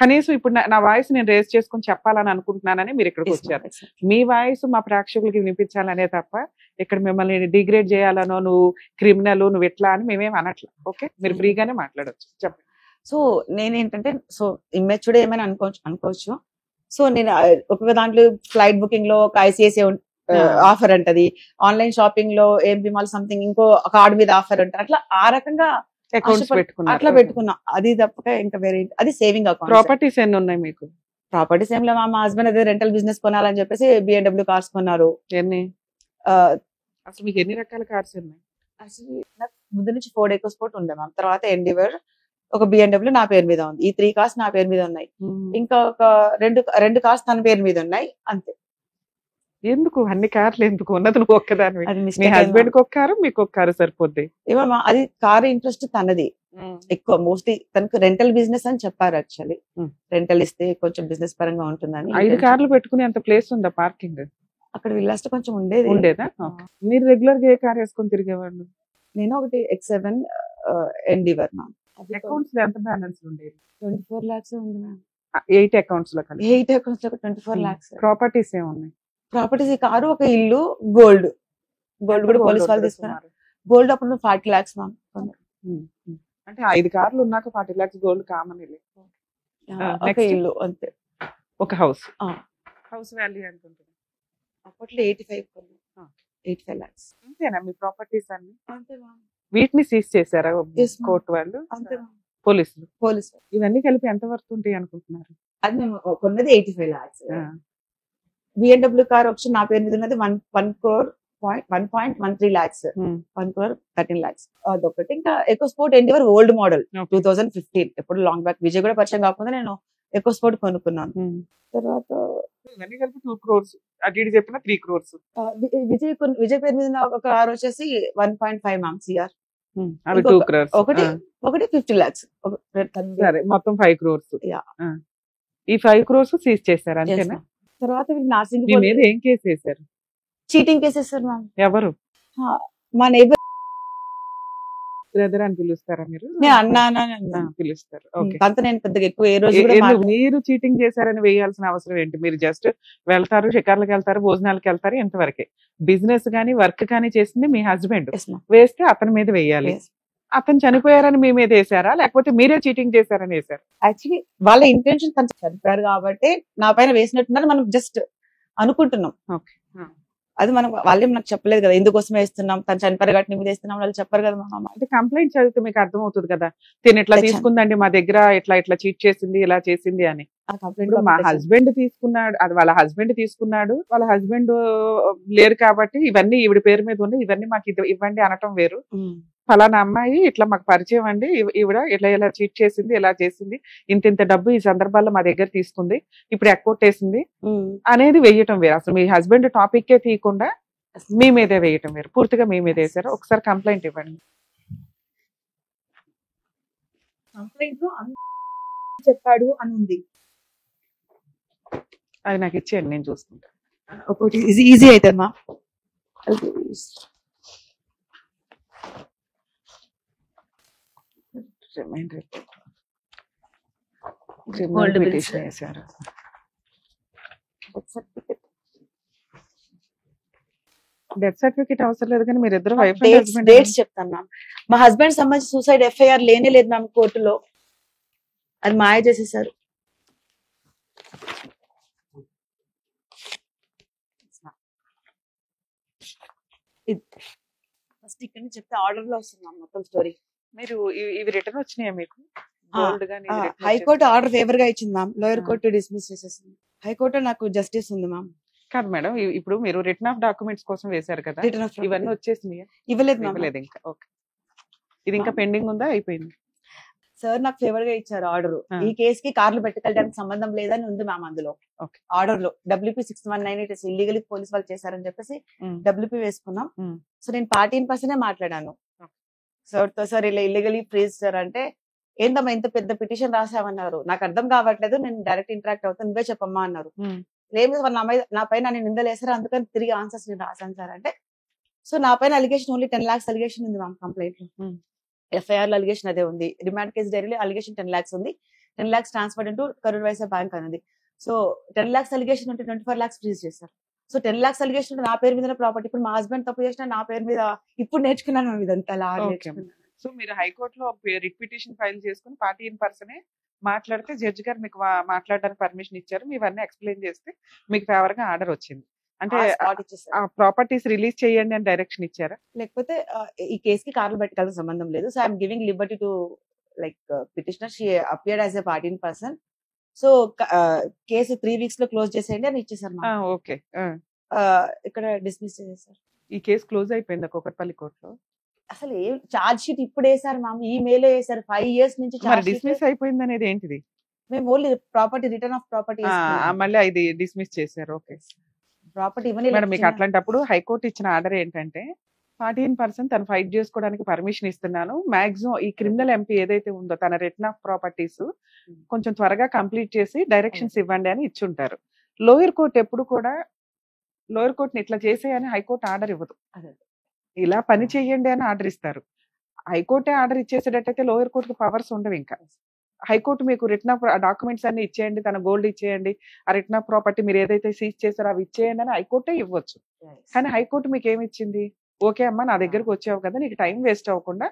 కనీసం ఇప్పుడు నా వాయిస్ నేను రేస్ చేసుకుని చెప్పాలని అనుకుంటున్నానని మీరు ఇక్కడికి వచ్చారు. మీ వాయిస్ మా ప్రేక్షకులకి వినిపించాలనే తప్ప ఇక్కడ మిమ్మల్ని డిగ్రేడ్ చేయాలనో, నువ్వు క్రిమినల్, నువ్వు ఎట్లా అని మేమేం అనట్లా. ఓకే, మీరు ఫ్రీగానే మాట్లాడచ్చు, చెప్పండి. సో నేనేంటంటే, సో ఇమ్మెచ్యూర్డ్ ఏమైనా అనుకోవచ్చు. సో నేను ఒక దాంట్లో ఫ్లైట్ బుకింగ్ లో ఒక ఐసిఐసిఐ ఆఫర్ అంటది, ఆన్లైన్ షాపింగ్ లో ఏం మాల్ సంథింగ్ ఇంకో కార్డు మీద ఆఫర్ అంటారు. అట్లా ఆ రకంగా అకౌంట్స్ అట్లా పెట్టుకున్నా. అది తప్పక ఇంకా వేరే అది సేవింగ్ అకౌంట్. ప్రాపర్టీస్ ఎన్ని ఉన్నాయి మీకు? ప్రాపర్టీస్ ఏం లేవు. మా హస్బెండ్ అదే రెంటల్ బిజినెస్ కొనాలని చెప్పేసి BMW కార్స్ కొన్నారు. ఎన్ని? అసలు మీకు ఎన్ని రకాల కార్స్ ఉన్నాయి? అసలు నాకు ముందు నుంచి Ford EcoSport ఉండే మ్యామ్, తర్వాత Endeavour, ఒక BMW నా పేరు మీద ఉంది. ఈ 3 కార్స్ నా పేరు మీద ఉన్నాయి. ఇంకా ఒక రెండు కార్స్ తన పేరు మీద ఉన్నాయి, అంతే. ఎందుకు అన్ని కార్లు ఎందుకు? ఉన్నది నువ్వు ఒక్కదాని, మీ హస్బెండ్ కి ఒక కారు, మీకు ఒక కారు సరిపోద్ది. ఏమమ్మా, అది కారు ఇంట్రెస్ట్ తనది ఎక్కువ. మోస్ట్లీ తనకు రెంటల్ బిజినెస్ అని చెప్పారు. యాక్చువల్లీ రెంటల్ ఇస్తే కొంచెం బిజినెస్ పరంగా ఉంటుందని. 5 కార్లు పెట్టుకునే అంత ప్లేస్ ఉందా పార్కింగ్? అక్కడ విల్లాస్ట్ కొంచెం ఉండేదా? మీరు రెగ్యులర్ గా ఏ కార్ వేసుకొని తిరిగేవాళ్ళు? నేను ఒకటి X7 Endeavour మ్యామ్. అకౌంట్స్ లో ఎంత బ్యాలెన్స్ ఉండేది? 24 lakhs ఉంది మ్యామ్. 8 అకౌంట్స్ లో కలిపి 8 అకౌంట్స్ లో 24 lakhs. ప్రాపర్టీస్ ఏమున్నాయి? ప్రాపర్టీస్ ఈ కారు, ఒక ఇల్లు, గోల్డ్ కూడా పోలీస్ వాళ్ళు తీసుకున్నారు. గోల్డ్ అప్పుడు 40 lakhs మ్యామ్. అంటే 5 కార్లు ఉన్నాక 40 lakhs గోల్డ్ కామన్. ఒక ఇల్లు అంతే. ఒక హౌస్ వాల్యూ ఎంత ఉంటుంది? అప్పట్లో 85 lakhs. అంతేనా మీ ప్రాపర్టీస్ అన్ని? అంతే మ్యామ్. వీటిని సీజ్ చేశారా కోర్టు వాళ్ళు? అంతే పోలీసులు. ఇవన్నీ కలిపి ఎంత వర్త్ ఉంటాయి అనుకుంటున్నారు? అది మేము కొన్నది 85 lakhs. BMW కార్ వచ్చి నా పేరు మీద ఉన్నది 1.13 lakhs. 1.13 lakhs అదొకటి. ఇంకా EcoSport Endeavour ఓల్డ్ మోడల్ 2015, ఎప్పుడు లాంగ్ బ్యాక్. విజయ్ కూడా పరిచయం కాకుండా నేను ఎక్కువ స్పోర్ట్ కొనుక్కున్నాను. తర్వాత ఇవన్నీ కలిపి 2 crores అటు ఇటు చెప్పిన 3 crores. విజయ్ పేరు మీద ఒక కార్ వచ్చేసి 1.5 మ్యామ్ సిఆర్. అవి ఇంకొక 2 crores. ఒకటి 50 lakhs. సరే మొత్తం 5 crores. Yeah. ఈ 5 crores సీజ్ చేశారు Yes, అంతేనా? ma'am. తర్వాత వీళ్ళు నాసింగ్ మీ మీద ఏం కేసు వేశారు? Cheating cases sir ma'am. ఎవరు మా నైబర్ బ్రదర్ అని పిలుస్తారా మీరు? అన్నా పిలుస్తారు. ఓకే. అంత నేను పెద్దగా ఎక్కువ ఏ రోజు కూడా మీరు చీటింగ్ చేశారని వేయాల్సిన అవసరం ఏంటి? మీరు జస్ట్ వెళ్తారు, షికార్లకు వెళ్తారు, భోజనాలకు వెళ్తారు, ఇంతవరకే. బిజినెస్ గానీ వర్క్ కానీ చేసింది మీ హస్బెండ్. వేస్తే అతని మీద వేయాలి. అతను చనిపోయారని మీ మీద వేసారా లేకపోతే మీరే చీటింగ్ చేశారని వేసారు? యాక్చువల్లీ వాళ్ళ ఇంటెన్షన్ తను చనిపోయారు కాబట్టి నా పైన వేసినట్టున్నారు, మనం జస్ట్ అనుకుంటున్నాం. ఓకే. అది మనం వాళ్ళే నాకు చెప్పలేదు కదా ఎందుకోసం వేస్తున్నాం, తను చనిపోయారు కాబట్టి నీ మీద వేస్తున్నాం, వాళ్ళు చెప్పారు కదా మా అమ్మ. అంటే కంప్లైంట్ చదివితే మీకు అర్థమవుతుంది కదా, తిని ఇట్లా తీసుకుందండి మా దగ్గర, ఇట్లా చీట్ చేసింది, ఇలా చేసింది అని. ఇప్పుడు మా హస్బెండ్ తీసుకున్నాడు, అది వాళ్ళ హస్బెండ్ తీసుకున్నాడు, వాళ్ళ హస్బెండ్ లేరు కాబట్టి ఇవన్నీ ఈవిడ పేరు మీద ఉన్నాయి, ఇవన్నీ మాకు ఇవ్వండి అనటం వేరు. ఫలానా అమ్మాయి ఇట్లా మాకు పరిచయం అండి, ఈవిడ ఇలా చీట్ చేసింది, ఇలా చేసింది, ఇంత డబ్బు ఈ సందర్భాల్లో మా దగ్గర తీసుకుంది, ఇప్పుడు ఎక్కొట్టేసింది అనేది వేయటం వేరు. అసలు మీ హస్బెండ్ టాపిక్కే తీయకుండా మీ మీదే వేయటం వేరు. పూర్తిగా మీ మీద వేసారు. ఒకసారి కంప్లైంట్ ఇవ్వండి. కంప్లైంట్ లో చెప్పాడు అని ఉంది, అది నాకు ఇచ్చేయండి, నేను చూసుకుంటాను. ఒకటి ఈజీ అవుతుంది మా. పిటిషన్ వేశారు. డెత్ సర్టిఫికేట్ అవసరం లేదు కానీ మీరు ఇద్దరు వైఫ్ అండ్ హస్బెండ్. డేట్స్ చెప్తాను మ్యామ్. మా హస్బెండ్ సంబంధించి సూసైడ్ ఎఫ్ఐఆర్ లేనే లేదు మ్యామ్ కోర్టులో, అది మాయ చేసేసారు. ఫస్ట్ ఇక్కడ నుంచి చెప్తే ఆర్డర్ లో వస్తుంది మ్యామ్ మొత్తం స్టోరీ. మీరు ఇవి రిటర్న్ వచ్చినాయా మీకు? గోల్డ్ గానీ హైకోర్టు ఆర్డర్ ఫేవర్ గా ఇచ్చింది మ్యామ్, లోయర్ కోర్టు డిస్మిస్ చేసేసింది. హైకోర్టు నాకు జస్టిస్ ఉంది మ్యామ్. కాదు మేడం, ఇప్పుడు మీరు రిటర్న్ ఆఫ్ డాక్యుమెంట్స్ కోసం వేశారు కదా, ఇవన్నీ వచ్చేసినాయా? ఇవ్వలేదు ఇవ్వలేదు ఇంకా. ఓకే. ఇది ఇంకా పెండింగ్ ఉందా, అయిపోయింది? సార్ నాకు ఫేవర్ గా ఇచ్చారు ఆర్డర్. ఈ కేసు కి కార్లు పెట్టుకెళ్ళడానికి సంబంధం లేదని ఉంది మ్యామ్ అందులో ఆర్డర్ లో. WP 6198 ఇల్లీగల్ పోలీస్ వాళ్ళు చేశారని చెప్పేసి WP వేసుకున్నాం. సో నేను పార్టీ పర్సనే మాట్లాడాను సార్ ఇలా ఇల్లీగలీ ఫ్రీజ్ సార్ అంటే, ఏంటమ్మా ఇంత పెద్ద పిటిషన్ రాసామన్నారు, నాకు అర్థం కావట్లేదు, నేను డైరెక్ట్ ఇంటరాక్ట్ అవుతాను, నువ్వే చెప్పమ్మా అన్నారు. ఏం నా పైన నేను నిందలేసారు, అందుకని తిరిగి ఆన్సర్స్ నేను రాశాను సార్ అంటే. సో నా పైన అలిగేషన్ ఓన్లీ 10 lakhs అలిగేషన్ ఉంది మ్యామ్ కంప్లైంట్ లో. ఎఫ్ఐఆర్ లో అలిగేషన్ అదే ఉంది, రిమాండ్ కేసు డైరీలో అలిగేషన్ 10 lakhs ఉంది, 10 lakhs transfer into Karur Vysya bank అనేది. సో 10 lakhs అలిగేషన్ ఉంటే 24 lakhs ఫ్రీజ్ చేశారు. సో 10 lakhs అలిగేషన్ నా పేరు మీద ప్రాపర్టీ, ఇప్పుడు మా హస్బెండ్ తప్పు చేసినా నా పేరు మీద, ఇప్పుడు నేర్చుకున్నాను మ్యామ్ ఇదంతా. సో మీరు హైకోర్టులో రిట్ పిటిషన్ ఫైల్ చేసుకుని పార్టీ ఇన్ పర్సనే మాట్లాడితే జడ్జి గారు మీకు మాట్లాడడానికి పర్మిషన్ ఇచ్చారు, మీవన్నీ ఎక్స్ప్లెయిన్ చేస్తే మీకు ఫేవర్ గా ఆర్డర్ వచ్చింది. అంటే ప్రాపర్టీస్ రిలీజ్ చేయండి అని డైరెక్షన్ ఇచ్చారా? లేకపోతే ఈ కేసు కి కార్లు పెట్టుకోవాల్సిన సంబంధం లేదు. So I'm giving Liberty to like petitioner, she appeared as a party in person. So case 3 weeks లో క్లోజ్ చేసేయండి అని ఇచ్చేసారు. ఓకే. ఇక్కడ డిస్మిస్ చేసేసారు. ఈ కేసు క్లోజ్ అయిపోయింది కూకట్పల్లి కోర్టులో. అసలు ఏ చార్జ్ షీట్ ఇప్పుడు వేసారు మ్యామ్, ఈ మేలో వేసారు. 5 years నుంచి డిస్మిస్ అయిపోయింది అనేది ఏంటిది? మేము only property return of property మళ్ళీ ఇది డిస్మిస్ చేశారు. ఓకే. ప్రాపర్టీ ఇవ్వని మేడం మీకు అట్లాంటప్పుడు హైకోర్టు ఇచ్చిన ఆర్డర్ ఏంటంటే, పార్టీ ఇన్ పర్సన్ తను ఫైట్ చేసుకోవడానికి పర్మిషన్ ఇస్తున్నాను, మాక్సిమం ఈ క్రిమినల్ ఎంపీ ఏదైతే ఉందో తన రిటర్న్ ఆఫ్ ప్రాపర్టీస్ కొంచెం త్వరగా కంప్లీట్ చేసి డైరెక్షన్స్ ఇవ్వండి అని ఇచ్చుంటారు. లోయర్ కోర్టు ఎప్పుడు కూడా లోయర్ కోర్టుని ఇట్లా చేసేయని హైకోర్టు ఆర్డర్ ఇవ్వదు, ఇలా పని చెయ్యండి అని ఆర్డర్ ఇస్తారు. హైకోర్టే ఆర్డర్ ఇచ్చేసేటట్టయితే లోయర్ కోర్టుకి పవర్స్ ఉండవు. ఇంకా హైకోర్టు మీకు రిటర్న్ ఆఫ్ డాక్యుమెంట్స్ అన్ని ఇచ్చేయండి, తన గోల్డ్ ఇచ్చేయండి, ఆ రిటర్న్ ఆఫ్ ప్రాపర్టీ మీరు ఏదైతే సీజ్ చేశారో అవి ఇచ్చేయండి అని హైకోర్టే ఇవ్వచ్చు. కానీ హైకోర్టు మీకు ఏమి ఇచ్చింది? ఓకే అమ్మా నా దగ్గరకు వచ్చావు కదా, నీకు టైం వేస్ట్ అవ్వకుండా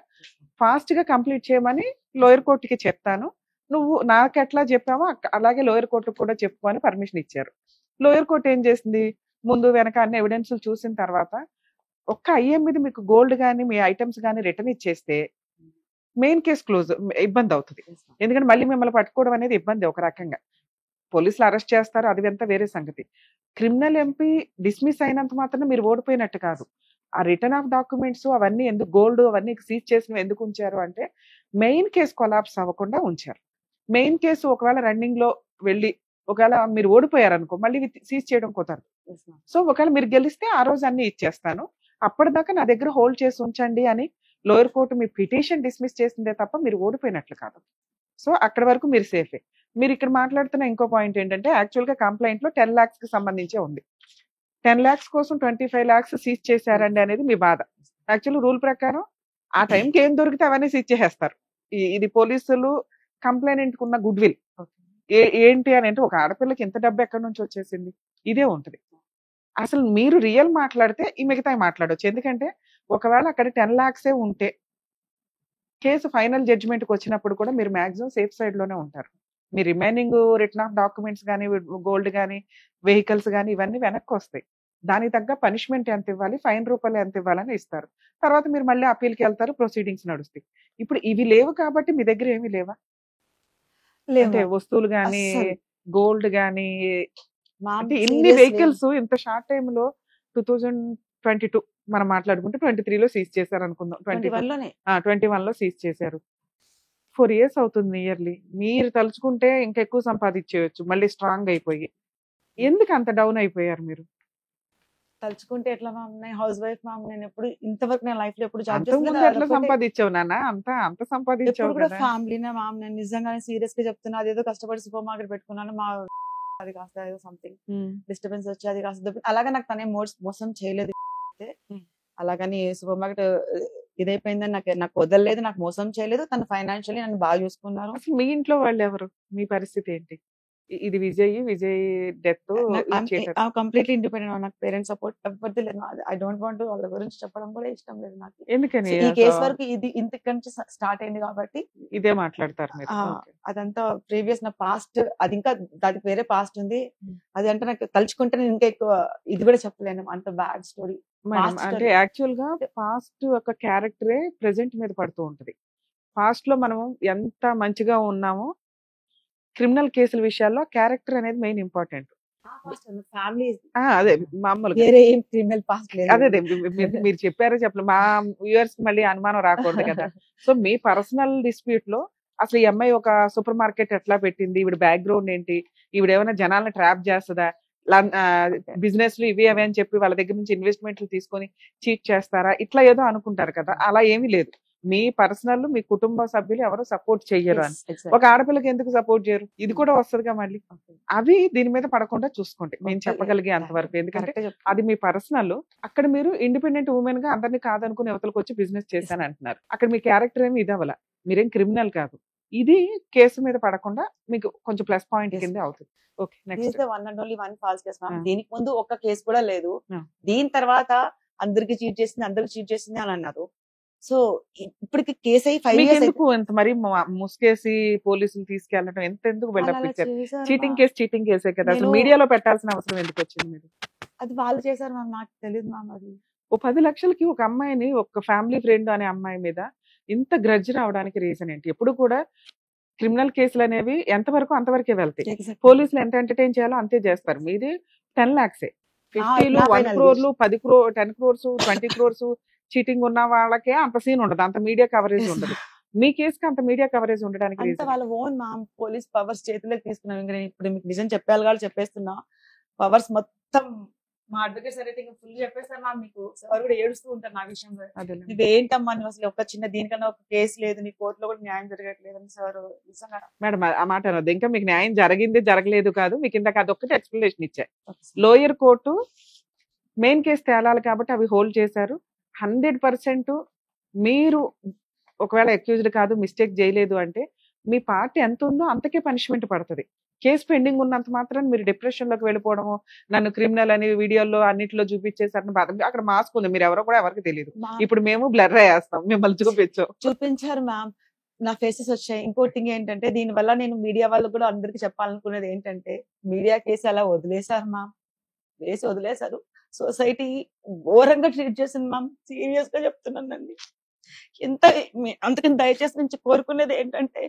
ఫాస్ట్ గా కంప్లీట్ చేయమని లోయర్ కోర్టుకి చెప్తాను, నువ్వు నాకు ఎట్లా చెప్పావో అలాగే లోయర్ కోర్టుకు కూడా చెప్పు అని పర్మిషన్ ఇచ్చారు. లోయర్ కోర్టు ఏం చేసింది, ముందు వెనక అన్ని ఎవిడెన్స్ చూసిన తర్వాత ఒక్క ఐఎం మీద మీకు గోల్డ్ గానీ మీ ఐటమ్స్ గానీ రిటర్న్ ఇచ్చేస్తే మెయిన్ కేసు క్లోజ్, ఇబ్బంది అవుతుంది. ఎందుకంటే మళ్ళీ మిమ్మల్ని పట్టుకోవడం అనేది ఇబ్బంది. ఒక రకంగా పోలీసులు అరెస్ట్ చేస్తారు, అది అంతా వేరే సంగతి. క్రిమినల్ ఎంపీ డిస్మిస్ అయినంత మాత్రం మీరు ఓడిపోయినట్టు కాదు. ఆ రిటర్న్ ఆఫ్ డాక్యుమెంట్స్ అవన్నీ ఎందుకు, గోల్డ్ అవన్నీ సీజ్ చేసినవి ఎందుకు ఉంచారు అంటే మెయిన్ కేసు కొలాప్స్ అవ్వకుండా ఉంచారు. మెయిన్ కేసు ఒకవేళ రన్నింగ్ లో వెళ్ళి ఒకవేళ మీరు ఓడిపోయారు అనుకో మళ్ళీ సీజ్ చేయడం కుదరదు. సో ఒకవేళ మీరు గెలిస్తే ఆ రోజు అన్ని ఇచ్చేస్తాను, అప్పటిదాకా నా దగ్గర హోల్డ్ చేసి ఉంచండి అని లోయర్ కోర్టు మీ పిటిషన్ డిస్మిస్ చేసిందే తప్ప మీరు ఓడిపోయినట్లు కాదు. సో అక్కడ వరకు మీరు సేఫే. మీరు ఇక్కడ మాట్లాడుతున్న ఇంకో పాయింట్ ఏంటంటే యాక్చువల్ గా కంప్లైంట్ లో 10 lakhs కి సంబంధించే ఉంది. 10 lakhs కోసం 25 lakhs సీజ్ చేశారండి అనేది మీ బాధ. యాక్చువల్ రూల్ ప్రకారం ఆ టైంకి ఏం దొరికితే అవన్నీ సీజ్ చేసేస్తారు. ఇది పోలీసులు కంప్లైంట్ ఉన్న గుడ్ విల్. ఏంటి అని అంటే ఒక ఆడపిల్లకి ఇంత డబ్బు ఎక్కడి నుంచి వచ్చేసింది, ఇదే ఉంటది. అసలు మీరు రియల్ మాట్లాడితే ఈ మిగతాయి మాట్లాడవచ్చు. ఎందుకంటే ఒకవేళ అక్కడ 10 lakhs ఉంటే కేసు ఫైనల్ జడ్జిమెంట్ కి వచ్చినప్పుడు కూడా మీరు మాక్సిమం సేఫ్ సైడ్ లోనే ఉంటారు. మీ రిమైనింగ్ రిటర్న్ ఆఫ్ డాక్యుమెంట్స్ కానీ గోల్డ్ కానీ వెహికల్స్ కానీ ఇవన్నీ వెనక్కి వస్తాయి. దానికి తగ్గ పనిష్మెంట్ ఎంత ఇవ్వాలి, ఫైన్ రూపాయలు ఎంత ఇవ్వాలని ఇస్తారు. తర్వాత మీరు మళ్ళీ అప్పీల్కి వెళ్తారు, ప్రొసీడింగ్స్ నడుస్తాయి. ఇప్పుడు ఇవి లేవు కాబట్టి మీ దగ్గర ఏమీ లేవా? అంటే వస్తువులు గానీ గోల్డ్ గానీ అంటే ఇన్ని వెహికల్స్ ఇంత షార్ట్ టైమ్ లో 2022 మనం మాట్లాడుకుంటే 23 లో సీజ్ చేశారు అనుకుందాం, 21 లో సీజ్ చేశారు. 4 years అవుతుంది ఇయర్లీ. మీరు తలుచుకుంటే ఇంకా ఎక్కువ సంపాదించేయచ్చు మళ్ళీ స్ట్రాంగ్ అయిపోయి. ఎందుకు అంత డౌన్ అయిపోయారు మీరు? తలుచుకుంటే ఎట్లా మ్యామ్, నేను హౌస్ వైఫ్ మ్యామ్. నేను ఎప్పుడు ఇంతవరకు నా లైఫ్ లో ఎప్పుడు జాబ్ అంతకుముందు ఎట్లా సంపాదించావు నాన్న? అంత సంపాదించావు కూడా కదా. ఫ్యామిలీనే మ్యామ్. నేను నిజంగానే సీరియస్ గా చెప్తున్నా. అదేదో కష్టపడి సూపర్ మార్కెట్ పెట్టుకున్నాను, మా అది కాస్త ఏదో సంథింగ్ డిస్టర్బెన్స్ వచ్చి అది కాస్త అలాగే నాకు తనే మోసం చేయలేదు. అలాగని సూపర్ మార్కెట్ ఇదైపోయిందని నాకు వదలలేదు, నాకు మోసం చేయలేదు. తను ఫైనాన్షియల్లీ నన్ను బాగా చూసుకున్నారు. అసలు మీ ఇంట్లో వాళ్ళు ఎవరు? మీ పరిస్థితి ఏంటి? ఇది విజయ్ డెత్ కంప్లీట్లీ ఇండిపెండెంట్. నాకు పేరెంట్స్ సపోర్ట్ ఎవరిది లేదు. ఐ డోంట్ వాంట్ వాళ్ళ గురించి చెప్పడం కూడా ఇష్టం లేదు నాకు. ఎందుకని? ఈ కేసు వరకు ఇది ఇంతకు నుంచి స్టార్ట్ అయింది కాబట్టి ఇదే మాట్లాడతారు మీరు. అదంతా ప్రీవియస్ నా పాస్ట్, అది ఇంకా దానికి వేరే పాస్ట్ ఉంది. అది అంటే నాకు తలుచుకుంటే నేను ఇంకా ఎక్కువ ఇది కూడా చెప్పలేను, అంత బ్యాడ్ స్టోరీ. అంటే యాక్చువల్ గా పాస్ట్ ఒక క్యారెక్టరే ప్రెసెంట్ మీద పడుతూ ఉంటది. పాస్ట్ లో మనం ఎంత మంచిగా ఉన్నామో క్రిమినల్ కేసుల విషయాల్లో క్యారెక్టర్ అనేది మెయిన్ ఇంపార్టెంట్. అదే మామూలుగా అదే మీరు చెప్పారో చెప్పలేదు, మా వ్యూవర్స్ మళ్ళీ అనుమానం రాకూడదు కదా. సో మీ పర్సనల్ డిస్ప్యూట్ లో అసలు ఈ అమ్మాయి ఒక సూపర్ మార్కెట్ ఎట్లా పెట్టింది, ఈవిడ బ్యాక్గ్రౌండ్ ఏంటి, ఈవిడ ఏమైనా జనాలను ట్రాప్ చేస్తుందా, బిజినెస్ లు ఇవి అవి అని చెప్పి వాళ్ళ దగ్గర నుంచి ఇన్వెస్ట్మెంట్లు తీసుకొని చీట్ చేస్తారా, ఇట్లా ఏదో అనుకుంటారు కదా. అలా ఏమీ లేదు. మీ పర్సనల్ మీ కుటుంబ సభ్యులు ఎవరు సపోర్ట్ చెయ్యరు అని. ఒక ఆడపిల్లకి ఎందుకు సపోర్ట్ చేయరు? ఇది కూడా వస్తుందిగా మళ్ళీ. అవి దీని మీద పడకుండా చూసుకోండి మేము చెప్పగలిగే అంతవరకు. ఎందుకంటే అది మీ పర్సనల్. అక్కడ మీరు ఇండిపెండెంట్ ఉమెన్ గా అందరినీ కాదనుకుని యువతలకు వచ్చి బిజినెస్ చేశాను అంటున్నారు. అక్కడ మీ క్యారెక్టర్ ఏమి ఇది అవ్వాల, మీరేం క్రిమినల్ కాదు. ఇది కేసు మీద పడకుండా మీకు కొంచెం ప్లస్ పాయింట్ కింద అవుతుంది. Okay, next. దీనికి ముందు ఒక్క కేసు కూడా లేదు. దీని తర్వాత అందరికి చీట్ చేసింది అని అన్నారు. సో ఇప్పటికి కేసు అయ్యి 5 years ఎంత మరి ముసుకేసి పోలీసులు తీసుకెళ్ళడం ఎందుకు వెళ్ళిచ్చారు? చీటింగ్ కేసే కదా. అసలు మీడియాలో పెట్టాల్సిన అవసరం ఎందుకు వచ్చింది మీరు? అది వాళ్ళు చేశారు మ్యామ్, నాకు తెలియదు మ్యామ్. అది ఓ 10 లక్షలకి ఒక అమ్మాయిని, ఒక ఫ్యామిలీ ఫ్రెండ్ అనే అమ్మాయి మీద ఇంత గ్రడ్జ్ రావడానికి రీజన్ ఏంటి? ఎప్పుడు కూడా క్రిమినల్ కేసులు అనేవి ఎంతవరకు అంతవరకే వెళ్తాయి. పోలీసులు ఎంత ఎంటర్టైన్ చేయాలో అంతే చేస్తారు. మీది 10 lakhs, 50 1 crore 10 crore 10 crores 20 crores cheating ఉన్న వాళ్ళకే అంత సీన్ ఉండదు, అంత మీడియా కవరేజ్ ఉండదు. మీ కేసుకి అంత మీడియా కవరేజ్ ఉండడానికి వాళ్ళ ఓన్ మ్యామ్ పోలీస్ పవర్స్ చేతిలోకి తీసుకున్నాం. ఇంకా నేను ఇప్పుడు మీకు నిజం చెప్పాలి చెప్పేస్తున్నా. పవర్స్ మొత్తం మా అడ్వకేట్ సార్ అయితే ఇంకా ఫుల్ చెప్పేస్తారు మ్యామ్. మీకు సార్ కూడా ఏడుస్తూ ఉంటారు నా విషయంలో. ఇది ఏంటమ్మా నువ్వు అసలు ఒక చిన్న దీనికన్నా ఒక కేసు లేదు, నీ కోర్టులో కూడా న్యాయం జరగట్లేదు అని సార్ నిజంగా. మేడం ఆ మాట అనొద్దు. ఇంకా మీకు న్యాయం జరిగింది జరగలేదు కాదు, మీకు ఇందాక అదొక్కటి ఎక్స్ప్లెనేషన్ ఇచ్చా. లోయర్ కోర్టు మెయిన్ కేసు తేలాలి కాబట్టి అవి హోల్డ్ చేశారు. 100% మీరు ఒకవేళ అక్యూజ్డ్ కాదు, మిస్టేక్ చేయలేదు అంటే మీ పార్టీ ఎంత ఉందో అంతకే పనిష్మెంట్ పడుతుంది. కేసు పెండింగ్ ఉన్నంత మాత్రం మీరు డిప్రెషన్ లోకి వెళ్ళిపోవడము, నన్ను క్రిమినల్ అని వీడియోలో అన్నిట్లో చూపించేసారని బాధ. అక్కడ మాస్క్ ఉంది, మీరు ఎవరో కూడా ఎవరికి తెలియదు. ఇప్పుడు మేము బ్లర్ అయ్యేస్తాం, మిమ్మల్ని చూపించారు మ్యామ్. నా ఫేసెస్ వచ్చాయి. ఇంకోటి ఏంటంటే దీని వల్ల నేను మీడియా వాళ్ళకు కూడా అందరికి చెప్పాలనుకునేది ఏంటంటే, మీడియా కేసు అలా వదిలేశారు మ్యామ్, వదిలేశారు. సొసైటీ ఘోరంగా ట్రీట్ చేసింది మ్యామ్. సీరియస్ గా చెప్తున్నానండి. అందుకని దయచేసి నుంచి కోరుకునేది ఏంటంటే,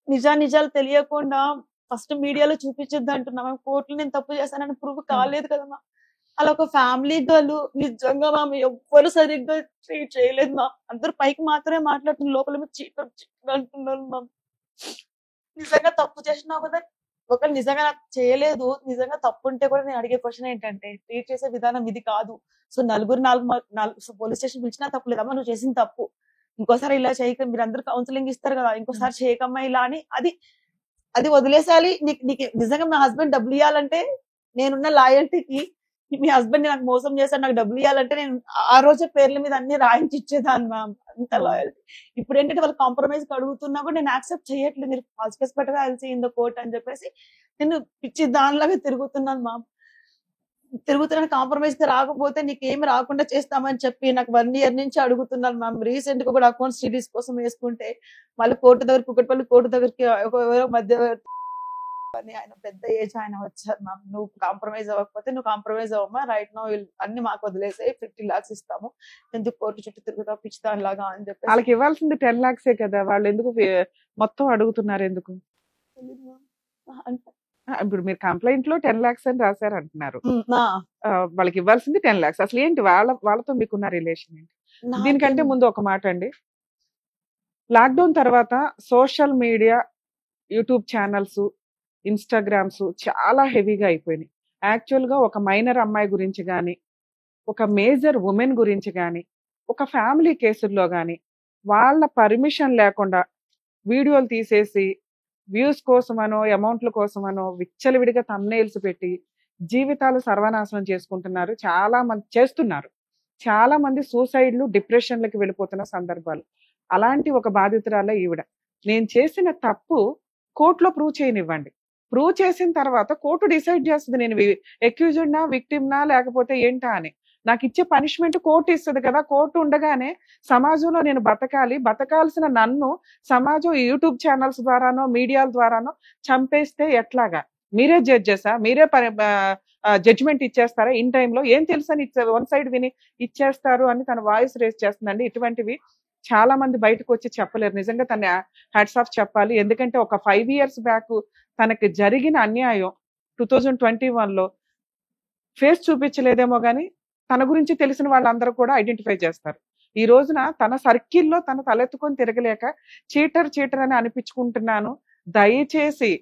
నిజాలు తెలియకుండా ఫస్ట్ మీడియాలో చూపించొద్దు అంటున్నా మ్యామ్. కోర్టులో నేను తప్పు చేశానని ప్రూవ్ కాలేదు కదా మ్యామ్. అలా ఒక ఫ్యామిలీ గర్ల్ నిజంగా మ్యామ్ ఎవ్వరు సరిగ్గా ట్రీట్ చేయలేదు మ్యామ్. అందరు పైకి మాత్రమే మాట్లాడుతున్నారు, లోపల చీట్ అంటున్నారు మ్యామ్. నిజంగా తప్పు చేసినావు కదా, ఒకవేళ నిజంగా నాకు చేయలేదు, నిజంగా తప్పు ఉంటే కూడా నేను అడిగే క్వశ్చన్ ఏంటంటే ట్రీట్ చేసే విధానం ఇది కాదు. సో నలుగురు పోలీస్ స్టేషన్ పిలిచినా తప్పు లేదమ్మా, నువ్వు చేసిన తప్పు, ఇంకోసారి ఇలా చేయక, మీరు అందరు కౌన్సిలింగ్ ఇస్తారు కదా, ఇంకోసారి చేయకమ్మా ఇలా అని, అది అది వదిలేసాలి. నీకు నిజంగా మా హస్బెండ్ డబ్బులు ఇవ్వాలంటే, నేనున్న లాయల్టీకి మీ హస్బెండ్ నాకు మోసం చేశాడు, నాకు డబ్బులు ఇవ్వాలంటే నేను ఆ రోజే పేర్ల మీద అన్ని రాయించి ఇచ్చేదాన్ని మ్యామ్, అంత లాయల్టీ. ఇప్పుడు ఏంటంటే వాళ్ళు కాంప్రమైజ్ అడుగుతున్నా కూడా నేను యాక్సెప్ట్ చేయట్లేదు, మీరు ఫాల్స్ కేసు పెట్టాల్సి ఇన్ ద కోర్ట్ అని చెప్పేసి నేను పిచ్చి దానిలాగా తిరుగుతున్నాను మ్యామ్. తిరుగుతున్న కాంప్రమైజ్ కి రాకపోతే నీకు ఏమి రాకుండా చేస్తామని చెప్పి నాకు 1 year నుంచి అడుగుతున్నాను మ్యామ్. రీసెంట్ గా కూడా అకౌంట్ సిరీస్ కోసం వేసుకుంటే మళ్ళీ కోర్టు దగ్గర, కుక్కటిపల్లి కోర్టు దగ్గరికి ఎవరో మధ్య అని, ఆయన పెద్ద ఏజ్ ఆయన వచ్చారు మ్యామ్, నువ్వు కాంప్రమైజ్ అవ్వకపోతే నువ్వు కాంప్రమైజ్ అవ్వమా, రైట్ నో అన్ని మాకు వదిలేసాయి, 50 lakhs ఇస్తాము, ఎందుకు కోర్టు చుట్టూ తిరుగుతావు పిచ్చిదాని లాగా అని చెప్పి. వాళ్ళకి ఇవ్వాల్సింది 10 lakhs కదా, వాళ్ళు ఎందుకు మొత్తం అడుగుతున్నారు ఎందుకు? ఇప్పుడు మీరు కంప్లైంట్ లో 10 lakhs అని రాశారు అంటున్నారు, వాళ్ళకి ఇవ్వాల్సింది 10 lakhs. అసలు ఏంటి వాళ్ళతో మీకున్న రిలేషన్ ఏంటి? దీనికంటే ముందు ఒక మాట అండి, లాక్డౌన్ తర్వాత social media, YouTube channels, Instagrams చాలా హెవీగా అయిపోయినాయి. యాక్చువల్ గా ఒక మైనర్ అమ్మాయి గురించి కానీ, ఒక మేజర్ ఉమెన్ గురించి కానీ, ఒక ఫ్యామిలీ కేసుల్లో కానీ వాళ్ళ పర్మిషన్ లేకుండా వీడియోలు తీసేసి వ్యూస్ కోసమనో అమౌంట్ల కోసమనో విచ్చలవిడిగా థంబ్నెయిల్స్ పెట్టి జీవితాలు సర్వనాశనం చేసుకుంటున్నారు. చాలా మంది చేస్తున్నారు. చాలా మంది సూసైడ్లు, డిప్రెషన్లకి వెళ్ళిపోతున్న సందర్భాలు. అలాంటి ఒక బాధితురాలే ఈవిడ. నేను చేసిన తప్పు కోర్టులో ప్రూవ్ చేయనివ్వండి, ప్రూవ్ చేసిన తర్వాత కోర్టు డిసైడ్ చేస్తుంది నేను ఎక్యూజ్డ్నా, విక్టిమ్నా లేకపోతే ఏంటా అని. నాకు ఇచ్చే పనిష్మెంట్ కోర్టు ఇస్తుంది కదా. కోర్టు ఉండగానే సమాజంలో నేను బతకాలి, బతకాల్సిన నన్ను సమాజం యూట్యూబ్ ఛానల్స్ ద్వారానో మీడియాల ద్వారానో చంపేస్తే ఎట్లాగా? మీరే జడ్జెసా? మీరే జడ్జిమెంట్ ఇచ్చేస్తారా? ఇన్ టైంలో ఏం తెలుసని వన్ సైడ్ విని ఇచ్చేస్తారు అని తన వాయిస్ రేస్ చేస్తుందండి. ఇటువంటివి చాలా మంది బయటకు వచ్చి చెప్పలేరు. నిజంగా తన హ్యాట్స్ ఆఫ్ చెప్పాలి. ఎందుకంటే ఒక 5 years బ్యాక్ తనకి జరిగిన అన్యాయం 2021లో ఫేస్ చూపించలేదేమో కానీ తన గురించి తెలిసిన వాళ్ళందరూ కూడా ఐడెంటిఫై చేస్తారు. ఈ రోజున తన సర్కిల్లో తన తలెత్తుకొని తిరగలేక చీటర్ అని అనిపించుకుంటున్నాను. దయచేసి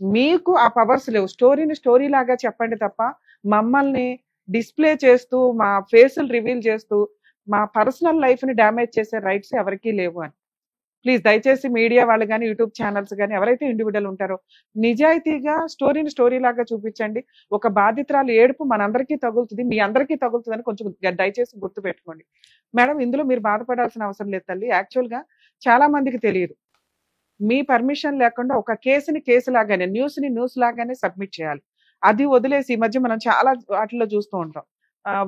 మీకు ఆ పవర్స్ లేవు. స్టోరీని స్టోరీ లాగా చెప్పండి తప్ప మమ్మల్ని డిస్ప్లే చేస్తూ, మా ఫేసులు రివీల్ చేస్తూ, మా పర్సనల్ లైఫ్ ని డ్యామేజ్ చేసే రైట్స్ ఎవరికీ లేవు అని ప్లీజ్ దయచేసి మీడియా వాళ్ళు కానీ, యూట్యూబ్ ఛానల్స్ కానీ, ఎవరైతే ఇండివిజువల్ ఉంటారో నిజాయితీగా స్టోరీని స్టోరీ లాగా చూపించండి. ఒక బాధితురాలు ఏడుపు మనందరికీ తగులుతుంది, మీ అందరికీ తగులుతుందని కొంచెం దయచేసి గుర్తు పెట్టుకోండి. మేడం, ఇందులో మీరు బాధపడాల్సిన అవసరం లేదు తల్లి. యాక్చువల్ గా చాలా మందికి తెలియదు, మీ పర్మిషన్ లేకుండా ఒక కేసుని కేసు లాగానే, న్యూస్ ని న్యూస్ లాగానే సబ్మిట్ చేయాలి. అది వదిలేసి ఈ మధ్య మనం చాలా వాటిలో చూస్తూ ఉంటాం.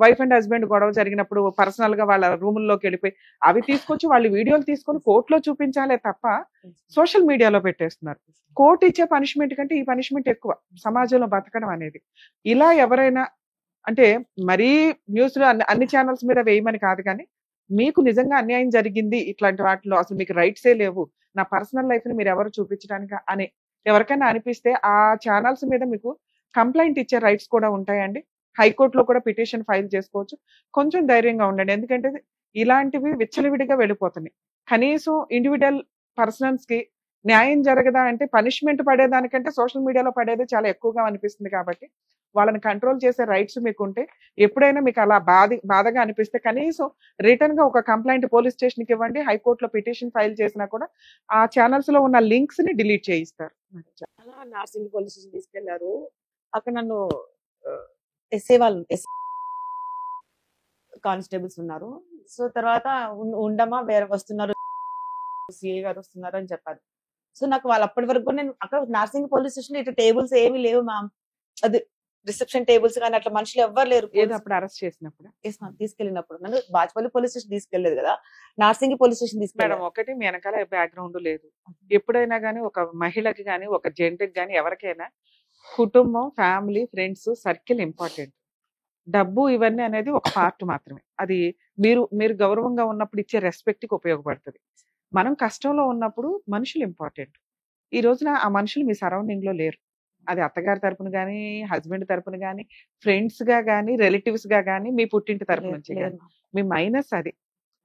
వైఫ్ అండ్ హస్బెండ్ గొడవ జరిగినప్పుడు పర్సనల్ గా వాళ్ళ రూముల్లోకి వెళ్ళిపోయి అవి తీసుకొచ్చి వాళ్ళు వీడియోలు తీసుకొని కోర్టులో చూపించాలే తప్ప సోషల్ మీడియాలో పెట్టేస్తున్నారు. కోర్టు ఇచ్చే పనిష్మెంట్ కంటే ఈ పనిష్మెంట్ ఎక్కువ సమాజంలో బతకడం అనేది. ఇలా ఎవరైనా అంటే మరీ న్యూస్ లో అన్ని ఛానల్స్ మీద వేయమని కాదు, కానీ మీకు నిజంగా అన్యాయం జరిగింది ఇట్లాంటి వాటిలో, అసలు మీకు రైట్సే లేవు, నా పర్సనల్ లైఫ్ ని మీరు ఎవరు చూపించడానికి అని ఎవరికైనా అనిపిస్తే ఆ ఛానల్స్ మీద మీకు కంప్లైంట్ ఇచ్చే రైట్స్ కూడా ఉంటాయండి. హైకోర్టులో కూడా పిటిషన్ ఫైల్ చేసుకోవచ్చు. కొంచెం ధైర్యంగా ఉండండి, ఎందుకంటే ఇలాంటివి విచ్చలవిడిగా వెళ్ళిపోతున్నాయి. కనీసం ఇండివిజువల్ పర్సన్స్ కి న్యాయం జరగదా అంటే పనిష్మెంట్ పడేదానికంటే సోషల్ మీడియాలో పడేది చాలా ఎక్కువగా అనిపిస్తుంది. కాబట్టి వాళ్ళని కంట్రోల్ చేసే రైట్స్ మీకు ఉంటే, ఎప్పుడైనా మీకు అలా బాధగా అనిపిస్తే కనీసం రిటర్న్ గా ఒక కంప్లైంట్ పోలీస్ స్టేషన్ కి ఇవ్వండి. హైకోర్టులో పిటిషన్ ఫైల్ చేసినా కూడా ఆ ఛానల్స్ లో ఉన్న లింక్స్ ని డిలీట్ చేయిస్తారు. అలా నార్సింగ్ పోలీస్ స్టేషన్ తీసుకెళ్లారు. అక్కడ నన్ను ఎస్ఏ వాళ్ళు కానిస్టేబుల్స్ ఉన్నారు. సో తర్వాత ఉండమా వేరే వస్తున్నారు, సిఐ గారు వస్తున్నారు అని చెప్పారు. సో నాకు వాళ్ళు అప్పటి వరకు నేను అక్కడ నార్సింగ్ పోలీస్ స్టేషన్ ఇటు టేబుల్స్ ఏమీ లేవు మ్యామ్, అది రిసెప్షన్ టేబుల్స్ కానీ అట్లా మనుషులు ఎవ్వరు లేరు. అప్పుడు అరెస్ట్ చేసినప్పుడు తీసుకెళ్ళినప్పుడు నన్ను బాజ్పల్లి పోలీస్ స్టేషన్ తీసుకెళ్లేదు కదా, నార్సింగ్ పోలీస్ స్టేషన్ మేడం తీసుకెళ్ళాను. ఒకటి మీ వెనకాల బ్యాక్గ్రౌండ్ లేదు. ఎప్పుడైనా కానీ ఒక మహిళకి కానీ ఒక జెంట్కి కానీ ఎవరికైనా కుటుంబం, ఫ్యామిలీ, ఫ్రెండ్స్, సర్కిల్ ఇంపార్టెంట్. డబ్బు ఇవన్నీ అనేది ఒక పార్ట్ మాత్రమే. అది మీరు గౌరవంగా ఉన్నప్పుడు ఇచ్చే రెస్పెక్ట్ కి ఉపయోగపడుతుంది. మనం కష్టంలో ఉన్నప్పుడు మనుషులు ఇంపార్టెంట్. ఈ రోజున ఆ మనుషులు మీ సరౌండింగ్ లో లేరు. అది అత్తగారి తరపున కానీ, హస్బెండ్ తరపున కానీ, ఫ్రెండ్స్ గా కానీ, రిలేటివ్స్ గా కానీ, మీ పుట్టింటి తరపు నుంచి కానీ, మీ మైనస్ అది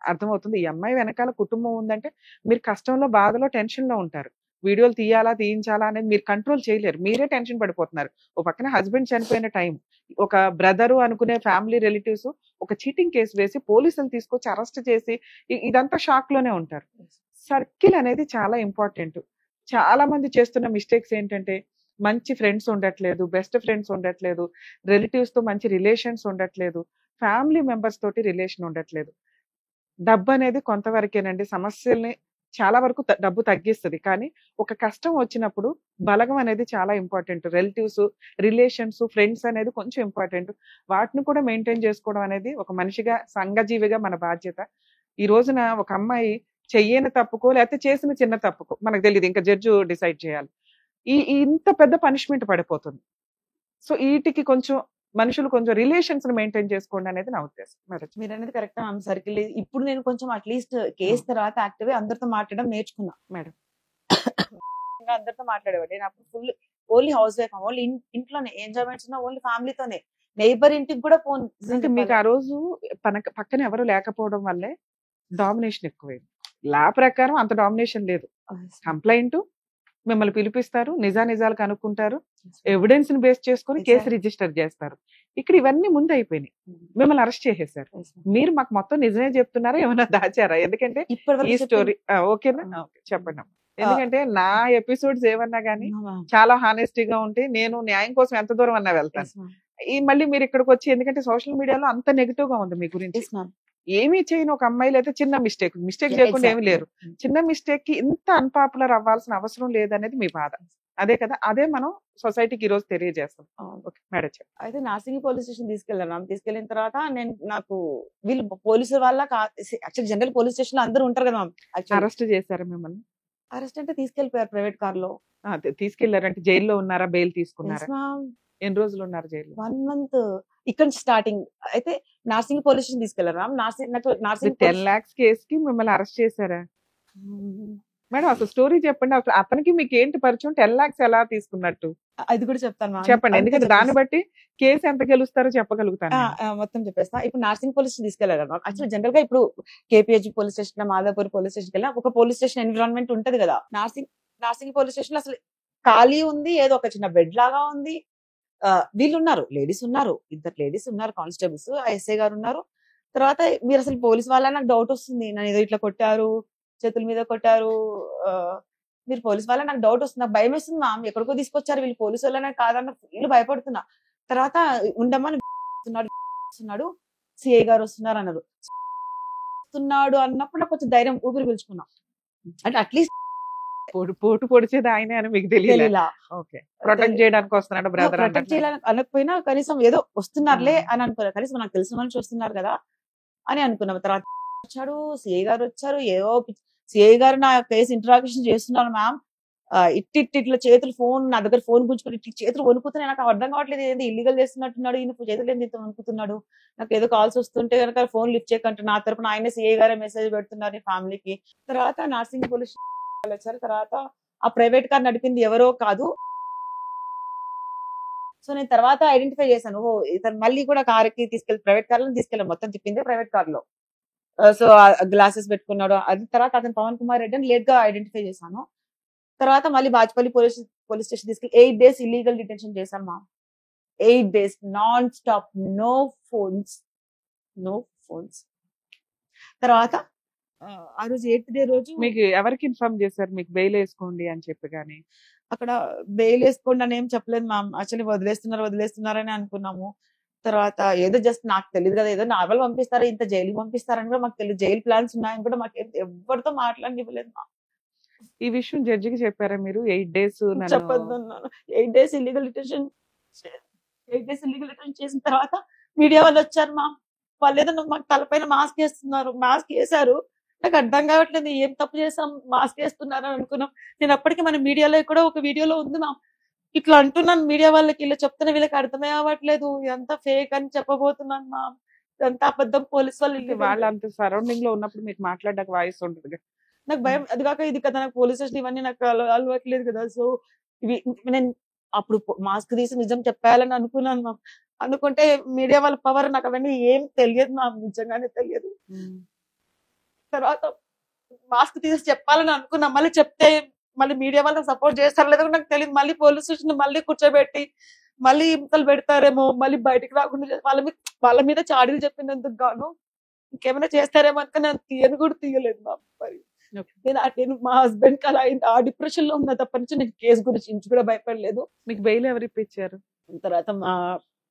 అర్థమవుతుంది. ఈ అమ్మాయి వెనకాల కుటుంబం ఉందంటే మీరు కష్టంలో, బాధలో, టెన్షన్ లో ఉంటారు. వీడియోలు తీయాలా తీయించాలా అనేది మీరు కంట్రోల్ చేయలేరు, మీరే టెన్షన్ పడిపోతున్నారు. ఒక పక్కన హస్బెండ్ చనిపోయిన టైం, ఒక బ్రదరు అనుకునే ఫ్యామిలీ రిలేటివ్స్ ఒక చీటింగ్ కేసు వేసి పోలీసులు తీసుకొచ్చి అరెస్ట్ చేసి ఇదంతా షాక్ లోనే ఉంటారు. సర్కిల్ అనేది చాలా ఇంపార్టెంట్. చాలా మంది చేస్తున్న మిస్టేక్స్ ఏంటంటే మంచి ఫ్రెండ్స్ ఉండట్లేదు, బెస్ట్ ఫ్రెండ్స్ ఉండట్లేదు, రిలేటివ్స్ తో మంచి రిలేషన్స్ ఉండట్లేదు, ఫ్యామిలీ మెంబర్స్ తోటి రిలేషన్ ఉండట్లేదు. డబ్బు అనేది కొంతవరకేనండి, సమస్యల్ని చాలా వరకు డబ్బు తగ్గిస్తుంది. కానీ ఒక కష్టం వచ్చినప్పుడు బలగం అనేది చాలా ఇంపార్టెంట్. రిలేటివ్స్, రిలేషన్స్, ఫ్రెండ్స్ అనేది కొంచెం ఇంపార్టెంట్. వాటిని కూడా మెయింటైన్ చేసుకోవడం అనేది ఒక మనిషిగా, సంఘజీవిగా మన బాధ్యత. ఈ రోజున ఒక అమ్మాయి చెయ్యని తప్పుకో లేకపోతే చేసిన చిన్న తప్పుకో మనకు తెలియదు, ఇంకా జడ్జి డిసైడ్ చేయాలి, ఇంత పెద్ద పనిష్మెంట్ పడిపోతుంది. సో వీటికి కొంచెం మనుషులు కొంచెం రిలేషన్స్ మెయింటైన్ చేసుకోండి అనేది నా ఉద్దేశం. మీరు అనేది కరెక్ట్ మ్యామ్. సర్కిల్ ఇప్పుడు నేను కొంచెం అట్లీస్ట్ కేసు తర్వాత యాక్టివ్ అందరితో మాట్లాడడం నేర్చుకున్నా మేడం. ఇంకా అందరితో మాట్లాడేవాడు. నేను అప్పుడు full only house wife, only ఇంట్లోనే ఎంజాయ్మెంట్స్ ఉన్నా ఓన్లీ ఫ్యామిలీతోనే. నైబర్ ఇంటికి కూడా ఫోన్. అంటే మీకు ఆ రోజు పక్కన ఎవరు లేకపోవడం వల్లే డామినేషన్ ఎక్కువైంది. లా ప్రకారం అంత డామినేషన్ లేదు. కంప్లైంట్, మిమ్మల్ని పిలిపిస్తారు, నిజాలు కనుక్కుంటారు, ఎవిడెన్స్ ని బేస్ చేసుకుని కేసు రిజిస్టర్ చేస్తారు. ఇక్కడ ఇవన్నీ ముందు అయిపోయినాయి, మిమ్మల్ని అరెస్ట్ చేసేసారు. మీరు మాకు మొత్తం నిజమే చెప్తున్నారా, ఏమైనా దాచారా? ఎందుకంటే ఈ స్టోరీ ఓకేనా, చెప్పండి. ఎందుకంటే నా ఎపిసోడ్స్ ఏమన్నా గానీ చాలా హానెస్టీగా ఉంటే నేను న్యాయం కోసం ఎంత దూరం అన్నా వెళ్తాను. మళ్ళీ మీరు ఇక్కడికి వచ్చి, ఎందుకంటే సోషల్ మీడియాలో అంత నెగిటివ్ గా ఉంది మీ గురించి. ఏమీ చేయని ఒక అమ్మాయిలు అయితే చిన్న మిస్టేక్ చేయకుండా ఏమి లేరు. చిన్న మిస్టేక్ కి ఇంత అన్పాపులర్ అవ్వాల్సిన అవసరం లేదనేది మీ బాధ. అదే కదా, అదే మనం సొసైటీకి ఈ రోజు తెలియజేస్తాం. మేడం అయితే నార్సింగి పోలీస్ స్టేషన్ తీసుకెళ్ళాను. తీసుకెళ్ళిన తర్వాత నాకు వీళ్ళు పోలీసు వాళ్ళ యాక్చువల్ జనరల్ పోలీస్ స్టేషన్ లో అందరూ ఉంటారు కదా. అరెస్ట్ చేశారా మిమ్మల్ని? అరెస్ట్ అంటే తీసుకెళ్లిపోయారు ప్రైవేట్ కార్ లో. తీసుకెళ్లారంటే జైల్లో ఉన్నారా, బెయిల్ తీసుకున్నారా? ఎన్ని రోజులు ఉన్నారు జైల్లో? 1 month. ఇక్కడ స్టార్టింగ్ అయితే నార్సింగ్ పోలీస్ స్టేషన్ తీసుకెళ్లారు. నార్సింగ్ 10 lakhs కేసుకి మిమ్మల్ని అరెస్ట్ చేశారా మేడం? అసలు స్టోరీ చెప్పండి. అసలు అతనికి మీకు ఏంటి పరిచయం? 10 lakhs ఎలా తీసుకున్నట్టు అది కూడా చెప్తాను. చెప్పండి, ఎందుకంటే దాన్ని బట్టి కేసు ఎంత గెలుస్తారో చెప్పగలుగుతాను. మొత్తం చెప్పేస్తా. ఇప్పుడు నార్సింగ్ పోలీస్ స్టేషన్ తీసుకెళ్లారు. యాక్చువల్ జనరల్ గా ఇప్పుడు KPH police station, Madhapur police station కి ఒక పోలీస్ స్టేషన్ ఎన్విరాన్మెంట్ ఉంటది కదా. నార్సింగ్ పోలీస్ స్టేషన్ అసలు ఖాళీ ఉంది, ఏదో ఒక చిన్న బెడ్ లాగా ఉంది. వీళ్ళు ఉన్నారు, లేడీస్ ఉన్నారు, 2 ladies ఉన్నారు, కానిస్టేబుల్స్, ఎస్ఐ గారు ఉన్నారు. తర్వాత మీరు అసలు పోలీస్ వాళ్ళ నాకు డౌట్ వస్తుంది. నన్ను ఏదో ఇట్లా కొట్టారు, చేతుల మీద కొట్టారు, మీరు పోలీస్ వాళ్ళ నాకు డౌట్ వస్తుంది. నాకు భయం వేస్తుంది. మా ఎక్కడికో తీసుకొచ్చారు, వీళ్ళు పోలీసు వాళ్ళనే కాదన్న ఫుల్ భయపడుతున్నా. తర్వాత ఉండమని వస్తున్నాడు, సిఐ గారు వస్తున్నారు అన్నారు. వస్తున్నాడు అన్నప్పుడు నాకు కొంచెం ధైర్యం, ఊపిరి పీల్చుకున్నా. అంటే అట్లీస్ట్ పోటు పొడిచేది ఆయనే అని మీకు తెలియదు. ప్రొటెక్ట్ చేయడానికి వస్తున్నాడు బ్రదర్, ప్రొటెక్ట్ చేయాలని అనకపోయినా కనీసం ఏదో వస్తున్నారులే అని అనుకున్నారు. కనీసం నాకు తెలిసిన మనిషి వస్తున్నారు కదా అని అనుకున్నాం. తర్వాత వచ్చాడు, సిఐ గారు వచ్చారు. ఏదో సిఐ గారు నా కేసు ఇంటరాక్షన్ చేస్తున్నారు. మ్యామ్ ఇట్లా చేతులు ఫోన్, నా దగ్గర ఫోన్ గుంజుకుని ఇట్లా చేతులు వణుకుతున్నాయి. నాకు అర్థం కావట్లేదు, ఏది ఇల్లీగల్ చేస్తున్నట్టున్నాడు ఈయన, చేతులు ఏంది వణుకుతున్నాడు. నాకు ఏదో కాల్స్ వస్తుంటే కనుక ఫోన్ లిఫ్ట్ చేయకంటే నా తరపున ఆయన సిఐ గారే మెసేజ్ పెడుతున్నారు ఫ్యామిలీకి. తర్వాత నార్సింగ్ పోలీస్ వచ్చారు. తర్వాత ఆ ప్రైవేట్ కార్ నడిపింది ఎవరో కాదు. సో నేను తర్వాత ఐడెంటిఫై చేశాను, ఓ ఇతను మళ్ళీ కూడా కార్ కి ప్రైవేట్ కార్ లో తీసుకెళ్ళాను. మొత్తం తిప్పిందే ప్రైవేట్ కార్ లో. సో గ్లాసెస్ పెట్టుకున్నాడు. అది తర్వాత అతను పవన్ కుమార్ రెడ్డి అని లేట్ గా ఐడెంటిఫై చేశాను. తర్వాత మళ్ళీ బాజ్పల్లి పోలీస్ స్టేషన్ తీసుకెళ్ళి 8 days ఇల్లీగల్ డిటెన్షన్ చేశాను మా. 8 days non stop, no phones. తర్వాత ఆ రోజు 8th day రోజు మీకు ఎవరికి ఇన్ఫార్మ్ చేశారు మీకు బెయిల్ వేసుకోండి అని చెప్పి? కానీ అక్కడ బెయిల్ వేసుకోండి అని ఏం చెప్పలేదు మ్యామ్. యాక్చువల్లీ వదిలేస్తున్నారని అనుకున్నాము. తర్వాత ఏదో జస్ట్ నాకు తెలియదు కదా, ఏదో నార్మల్ పంపిస్తారు, ఇంత జైలు పంపిస్తారని కూడా మాకు తెలియదు. జైలు ప్లాన్స్ ఉన్నాయని కూడా మాకు ఎవరితో మాట్లాడనివ్వలేదు మా. ఈ విషయం జడ్జికి చెప్పారా మీరు? 8 days చెప్పొద్దు అన్నాను. 8 days ఇల్లీగల్ డిటెన్షన్ చేసిన తర్వాత మీడియా వాళ్ళు వచ్చారు మా. వాళ్ళు ఏదో మాకు తలపైన మాస్క్ వేశారు. నాకు అర్థం కావట్లేదు, ఏం తప్పు చేసాం మాస్క్ వేస్తున్నారు అని అనుకున్నాం. నేను అప్పటికి మన మీడియాలో కూడా ఒక వీడియోలో ఉంది మా, ఇట్లా అంటున్నాను మీడియా వాళ్ళకి, ఇలా చెప్తున్నా వీళ్ళకి అర్థమే అవ్వట్లేదు, ఇదంతా ఫేక్ అని చెప్పబోతున్నాను మా. ఇదంతా అబద్ధం, పోలీస్ వాళ్ళు అంత సరౌండింగ్ లో ఉన్నప్పుడు మీకు మాట్లాడడానికి వాయిస్ ఉంటుంది. నాకు భయం. అది కాక ఇది కదా, నాకు పోలీస్ స్టేషన్ ఇవన్నీ నాకు అలవాట్లేదు కదా. సో ఇవి నేను అప్పుడు మాస్క్ తీసి నిజం చెప్పాలని అనుకున్నాను మా. అనుకుంటే మీడియా వాళ్ళ పవర్ నాకు అవన్నీ ఏం తెలియదు మా, నిజంగానే తెలియదు. తర్వాత మాస్క్ తీసి చెప్పాలని అనుకున్నా, మళ్ళీ చెప్తే మళ్ళీ మీడియా వాళ్ళకి సపోర్ట్ చేస్తారు లేదో నాకు తెలియదు. మళ్ళీ పోలీస్ స్టేషన్ మళ్ళీ కూర్చోబెట్టి మళ్ళీ ఇంతలు పెడతారేమో, మళ్ళీ బయటికి రాకుండా వాళ్ళ మీద చాడీలు చెప్పినందుకు గాను ఇంకేమైనా చేస్తారేమో అనుకుని నేను తీయని కూడా తీయలేదు మా మరి. నేను మా హస్బెండ్ కి అలా అయింది, ఆ డిప్రెషన్ లో ఉన్నా తప్ప నుంచి నేను కేసు గురించి ఇంచు కూడా భయపడలేదు. మీకు బెయిల్ ఎవరు ఇప్పించారు? తర్వాత మా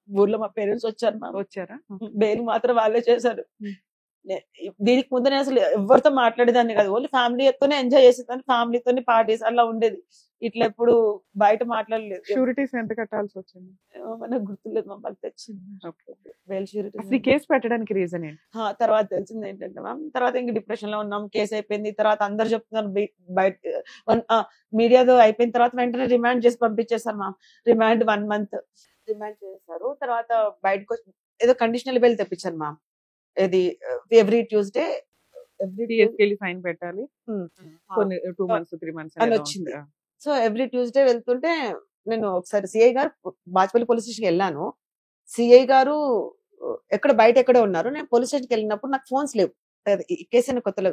ఊర్లో మా పేరెంట్స్ వచ్చారు, మా వచ్చారా? బెయిల్ మాత్రం వాళ్ళే చేశారు. దీనికి ముందు నేను అసలు ఎవరితో మాట్లాడేదాన్ని కాదు, ఓన్లీ ఫ్యామిలీతోనే ఎంజాయ్ చేసేదాన్ని, ఫ్యామిలీతోనే పార్టీస్ అలా ఉండేది. ఇట్లా ఎప్పుడు బయట మాట్లాడలేదు. షూరిటీస్ ఎంత కట్టాల్సి వచ్చింది? మనకు గుర్తులేదు, మా వాళ్ళకి తెచ్చింది బెయిల్ షూరిటీ. అసలు కేసు పెట్టడానికి రీజన్ ఏంటి? తర్వాత తెలిసింది ఏంటంటే మ్యామ్, తర్వాత ఇంక డిప్రెషన్ లో ఉన్నాం, కేసు అయిపోయింది. తర్వాత అందరు చెప్తున్నారు బయట మీడియాలో అయిపోయిన తర్వాత వెంటనే రిమాండ్ చేసి పంపించేస్తారు మ్యామ్. రిమాండ్ 1 month రిమాండ్ చేశారు. తర్వాత బయటకు వచ్చి ఏదో కండిషనల్ బెయిల్ తెప్పించారు మ్యామ్. ఇది ఎవ్రీ ట్యూస్డే ఫైన్ పెట్టాలి కొన్ని 2 months 3 months అని వచ్చింది. సో ఎవ్రీ ట్యూస్డే వెళ్తుంటే నేను ఒకసారి సిఐ గారు బాచ్పల్లి పోలీస్ స్టేషన్కి వెళ్ళాను. సిఐ గారు ఎక్కడ బయట ఎక్కడో ఉన్నారు. నేను పోలీస్ స్టేషన్కి వెళ్ళినప్పుడు నాకు ఫోన్స్ లేవు. కేసు అయిన కొత్తలో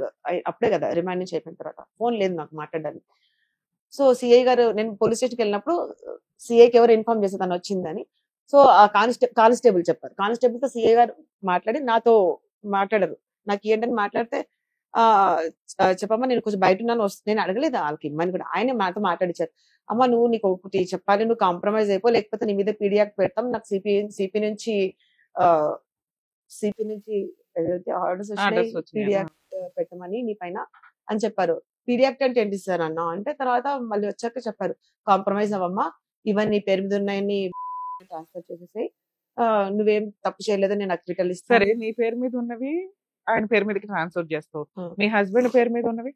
అప్పుడే కదా రిమాండ్ నుంచి అయిపోయిన తర్వాత ఫోన్ లేదు నాకు మాట్లాడడానికి. సో సిఐ గారు, నేను పోలీస్ స్టేషన్కి వెళ్ళినప్పుడు సిఐకి ఎవరు ఇన్ఫార్మ్ చేస్తే తను వచ్చిందని. సో ఆ కానిస్టేబుల్ చెప్పారు. కానిస్టేబుల్ తో సిఐ గారు మాట్లాడి నాతో మాట్లాడరు. నాకు ఏంటని మాట్లాడితే చెప్పమ్మా నేను కొంచెం బయట ఉన్నాను, నేను అడగలేదు వాళ్ళకి ఇమ్మని కూడా, ఆయనే మాతో మాట్లాడించారు. అమ్మ నువ్వు నీకు ఒకటి చెప్పాలి, నువ్వు కాంప్రమైజ్ అయిపో, లేకపోతే నీ మీద పీడియాక్ పెడతాం, నాకు సిపి నుంచి ఏదైతే ఆర్డర్స్ వచ్చినాయి పీడియాక్ పెట్టమని నీ పైన అని చెప్పారు. పీడియాక్ట్ అంటే ఏంటి సార్ అన్నా అంటే, తర్వాత మళ్ళీ వచ్చాక చెప్పారు కాంప్రమైజ్ అవ్వమ్మా, ఇవన్నీ పేరు మీద ఉన్నాయని ట్రాన్స్ఫర్ చేసేసాయి, నువ్వేం తప్పు చేయలేదని నేను అక్రిటల్ ఇస్తాను. సరే, నీ పేరు మీద ఉన్నవి ఆయన పేరు మీదకి ట్రాన్స్ఫర్ చేస్తావు, మీ హస్బెండ్ పేరు మీద ఉన్నవి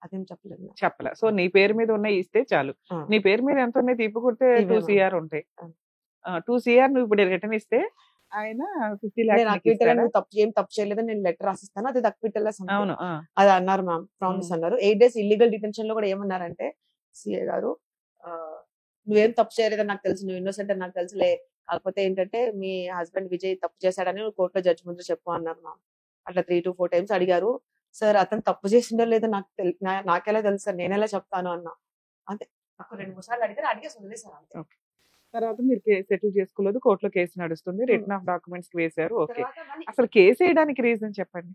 అదేం చెప్పలేదు, చెప్పలే. సో నీ పేరు మీద ఉన్నాయి ఇస్తే చాలు. నీ పేరు మీద ఎంత ఉన్నాయి తీపి కొడితే 2 CR ఉంటాయి. 2 CR నువ్వు ఇప్పుడు రిటర్న్ ఇస్తే ఆయన 50 lakhs తప్పు చేయలేదని నేను లెటర్ రాసిస్తాను, అది అక్విటల్. అవును, అది అన్నారు మ్యామ్, ప్రామిస్ అన్నారు. 8 days ఇల్లీగల్ డిటెన్షన్ లో కూడా ఏమన్నారంటే సిఏ గారు, నువ్వేం తప్పు చేయలేదని నాకు తెలుసు, నువ్వు ఇన్నోసెంట్ అని నాకు తెలుసులే, కాకపోతే ఏంటంటే మీ హస్బెండ్ విజయ్ తప్పు చేశాడని నువ్వు కోర్టులో జడ్జి ముందు చెప్పు అన్నారు మ్యామ్. అట్లా 3 to 4 times అడిగారు. సార్ అతను తప్పు చేసిండో లేదో నాకెలా తెలుసు సార్, నేనెలా చెప్తాను అన్నా. అంతే, నాకు 2-3 సార్లు అడిగేసి వదిలేసారు అంతే. తర్వాత మీరు సెటిల్ చేసుకోలేదు, కోర్టులో కేసు నడుస్తుంది, రిటర్న్ ఆఫ్ డాక్యుమెంట్స్ వేశారు. ఓకే, అసలు కేసు వేయడానికి రీజన్ చెప్పండి.